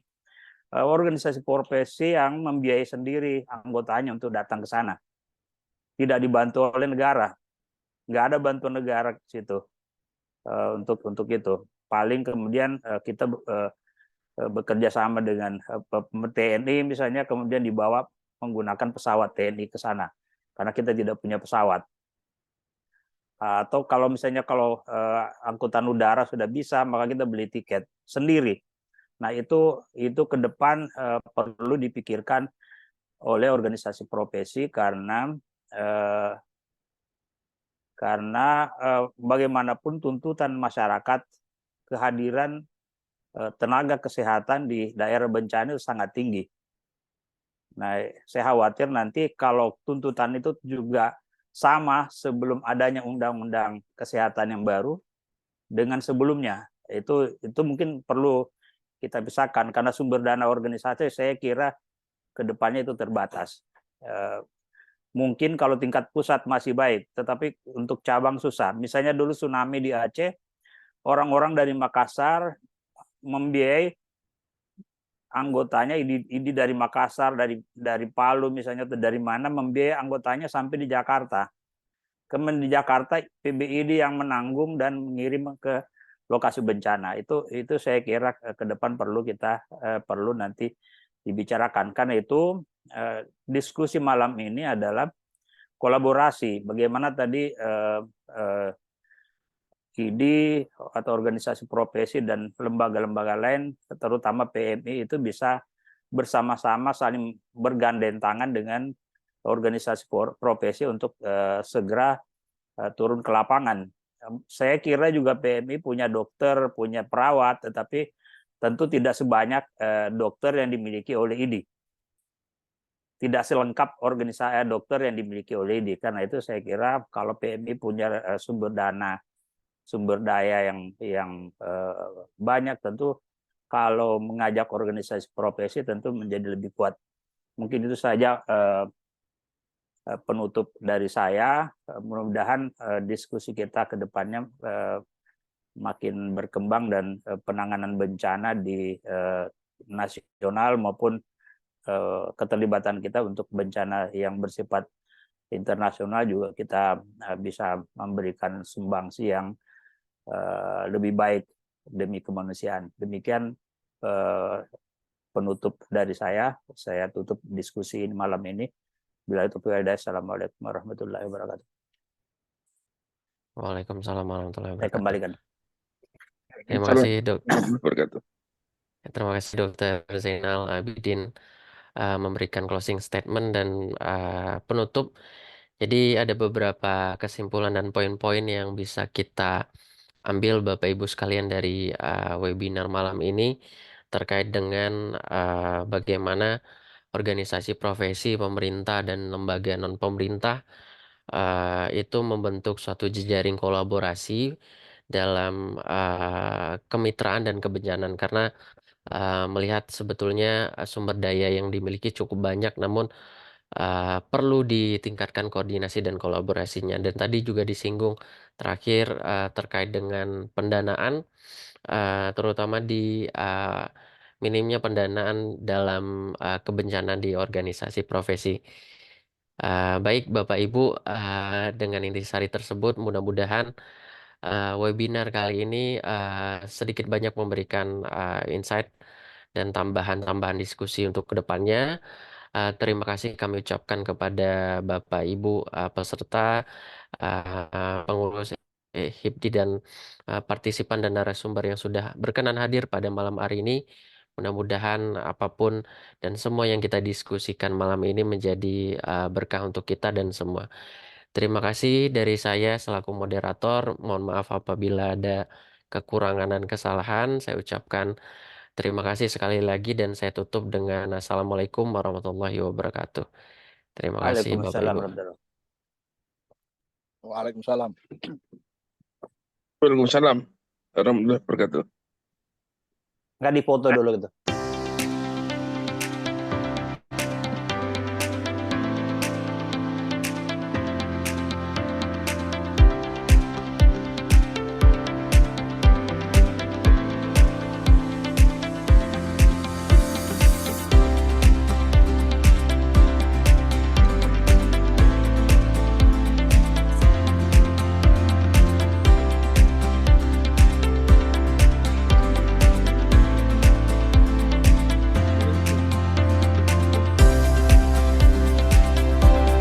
organisasi profesi yang membiayai sendiri anggotanya untuk datang ke sana, tidak dibantu oleh negara. nggak ada bantuan negara ke situ untuk itu. Paling kemudian kita bekerja sama dengan TNI misalnya, kemudian dibawa menggunakan pesawat TNI ke sana karena kita tidak punya pesawat. Atau kalau misalnya angkutan udara sudah bisa, maka kita beli tiket sendiri. Nah, itu ke depan perlu dipikirkan oleh organisasi profesi karena bagaimanapun tuntutan masyarakat kehadiran tenaga kesehatan di daerah bencana itu sangat tinggi. Nah, saya khawatir nanti kalau tuntutan itu juga sama sebelum adanya undang-undang kesehatan yang baru dengan sebelumnya, itu mungkin perlu kita pisahkan karena sumber dana organisasi saya kira ke depannya itu terbatas. Mungkin kalau tingkat pusat masih baik, tetapi untuk cabang susah. Misalnya dulu tsunami di Aceh, orang-orang dari Makassar membiayai anggotanya, ID dari Makassar, dari Palu misalnya, atau dari mana, membiayai anggotanya sampai di Jakarta. Kemudian di Jakarta PBID yang menanggung dan mengirim ke lokasi bencana. Itu saya kira ke depan perlu nanti dibicarakan. Karena itu diskusi malam ini adalah kolaborasi. Bagaimana tadi ID atau organisasi profesi dan lembaga-lembaga lain, terutama PMI, itu bisa bersama-sama saling bergandeng tangan dengan organisasi profesi untuk segera turun ke lapangan. Saya kira juga PMI punya dokter, punya perawat, tetapi tentu tidak sebanyak dokter yang dimiliki oleh ID. Tidak selengkap organisasi dokter yang dimiliki oleh ID. Karena itu saya kira kalau PMI punya sumber daya yang banyak, tentu kalau mengajak organisasi profesi tentu menjadi lebih kuat. Mungkin itu saja penutup dari saya. Mudah-mudahan diskusi kita ke depannya makin berkembang dan penanganan bencana di nasional maupun keterlibatan kita untuk bencana yang bersifat internasional juga kita bisa memberikan sumbangsi yang lebih baik demi kemanusiaan. Demikian penutup dari saya. Saya tutup diskusi ini malam ini. Bila itu Assalamualaikum warahmatullahi wabarakatuh. Waalaikumsalam warahmatullahi Saya wabarakatuh. kembalikan. Terima kasih Terima kasih Dr. Zainal Abidin memberikan closing statement dan penutup. Jadi ada beberapa kesimpulan dan poin-poin yang bisa kita ambil Bapak Ibu sekalian dari webinar malam ini terkait dengan bagaimana organisasi profesi, pemerintah, dan lembaga non-pemerintah itu membentuk suatu jejaring kolaborasi dalam kemitraan dan kebencanaan, karena melihat sebetulnya sumber daya yang dimiliki cukup banyak, namun perlu ditingkatkan koordinasi dan kolaborasinya. Dan tadi juga disinggung terakhir terkait dengan pendanaan, terutama di minimnya pendanaan dalam kebencanaan di organisasi profesi. Baik Bapak Ibu, dengan intisari tersebut mudah-mudahan webinar kali ini sedikit banyak memberikan insight dan tambahan-tambahan diskusi untuk kedepannya. Terima kasih kami ucapkan kepada Bapak Ibu peserta, pengurus HIPDI, dan partisipan dan narasumber yang sudah berkenan hadir pada malam hari ini. Mudah-mudahan apapun dan semua yang kita diskusikan malam ini menjadi berkah untuk kita dan semua. Terima kasih dari saya selaku moderator. Mohon maaf apabila ada kekurangan dan kesalahan. Saya ucapkan terima kasih sekali lagi dan saya tutup dengan Assalamualaikum warahmatullahi wabarakatuh. Terima kasih Bapak Waalaikumsalam Ibu. warahmatullahi wabarakatuh. Waalaikumsalam. Waalaikumsalam warahmatullahi wabarakatuh. Nggak dipoto dulu gitu.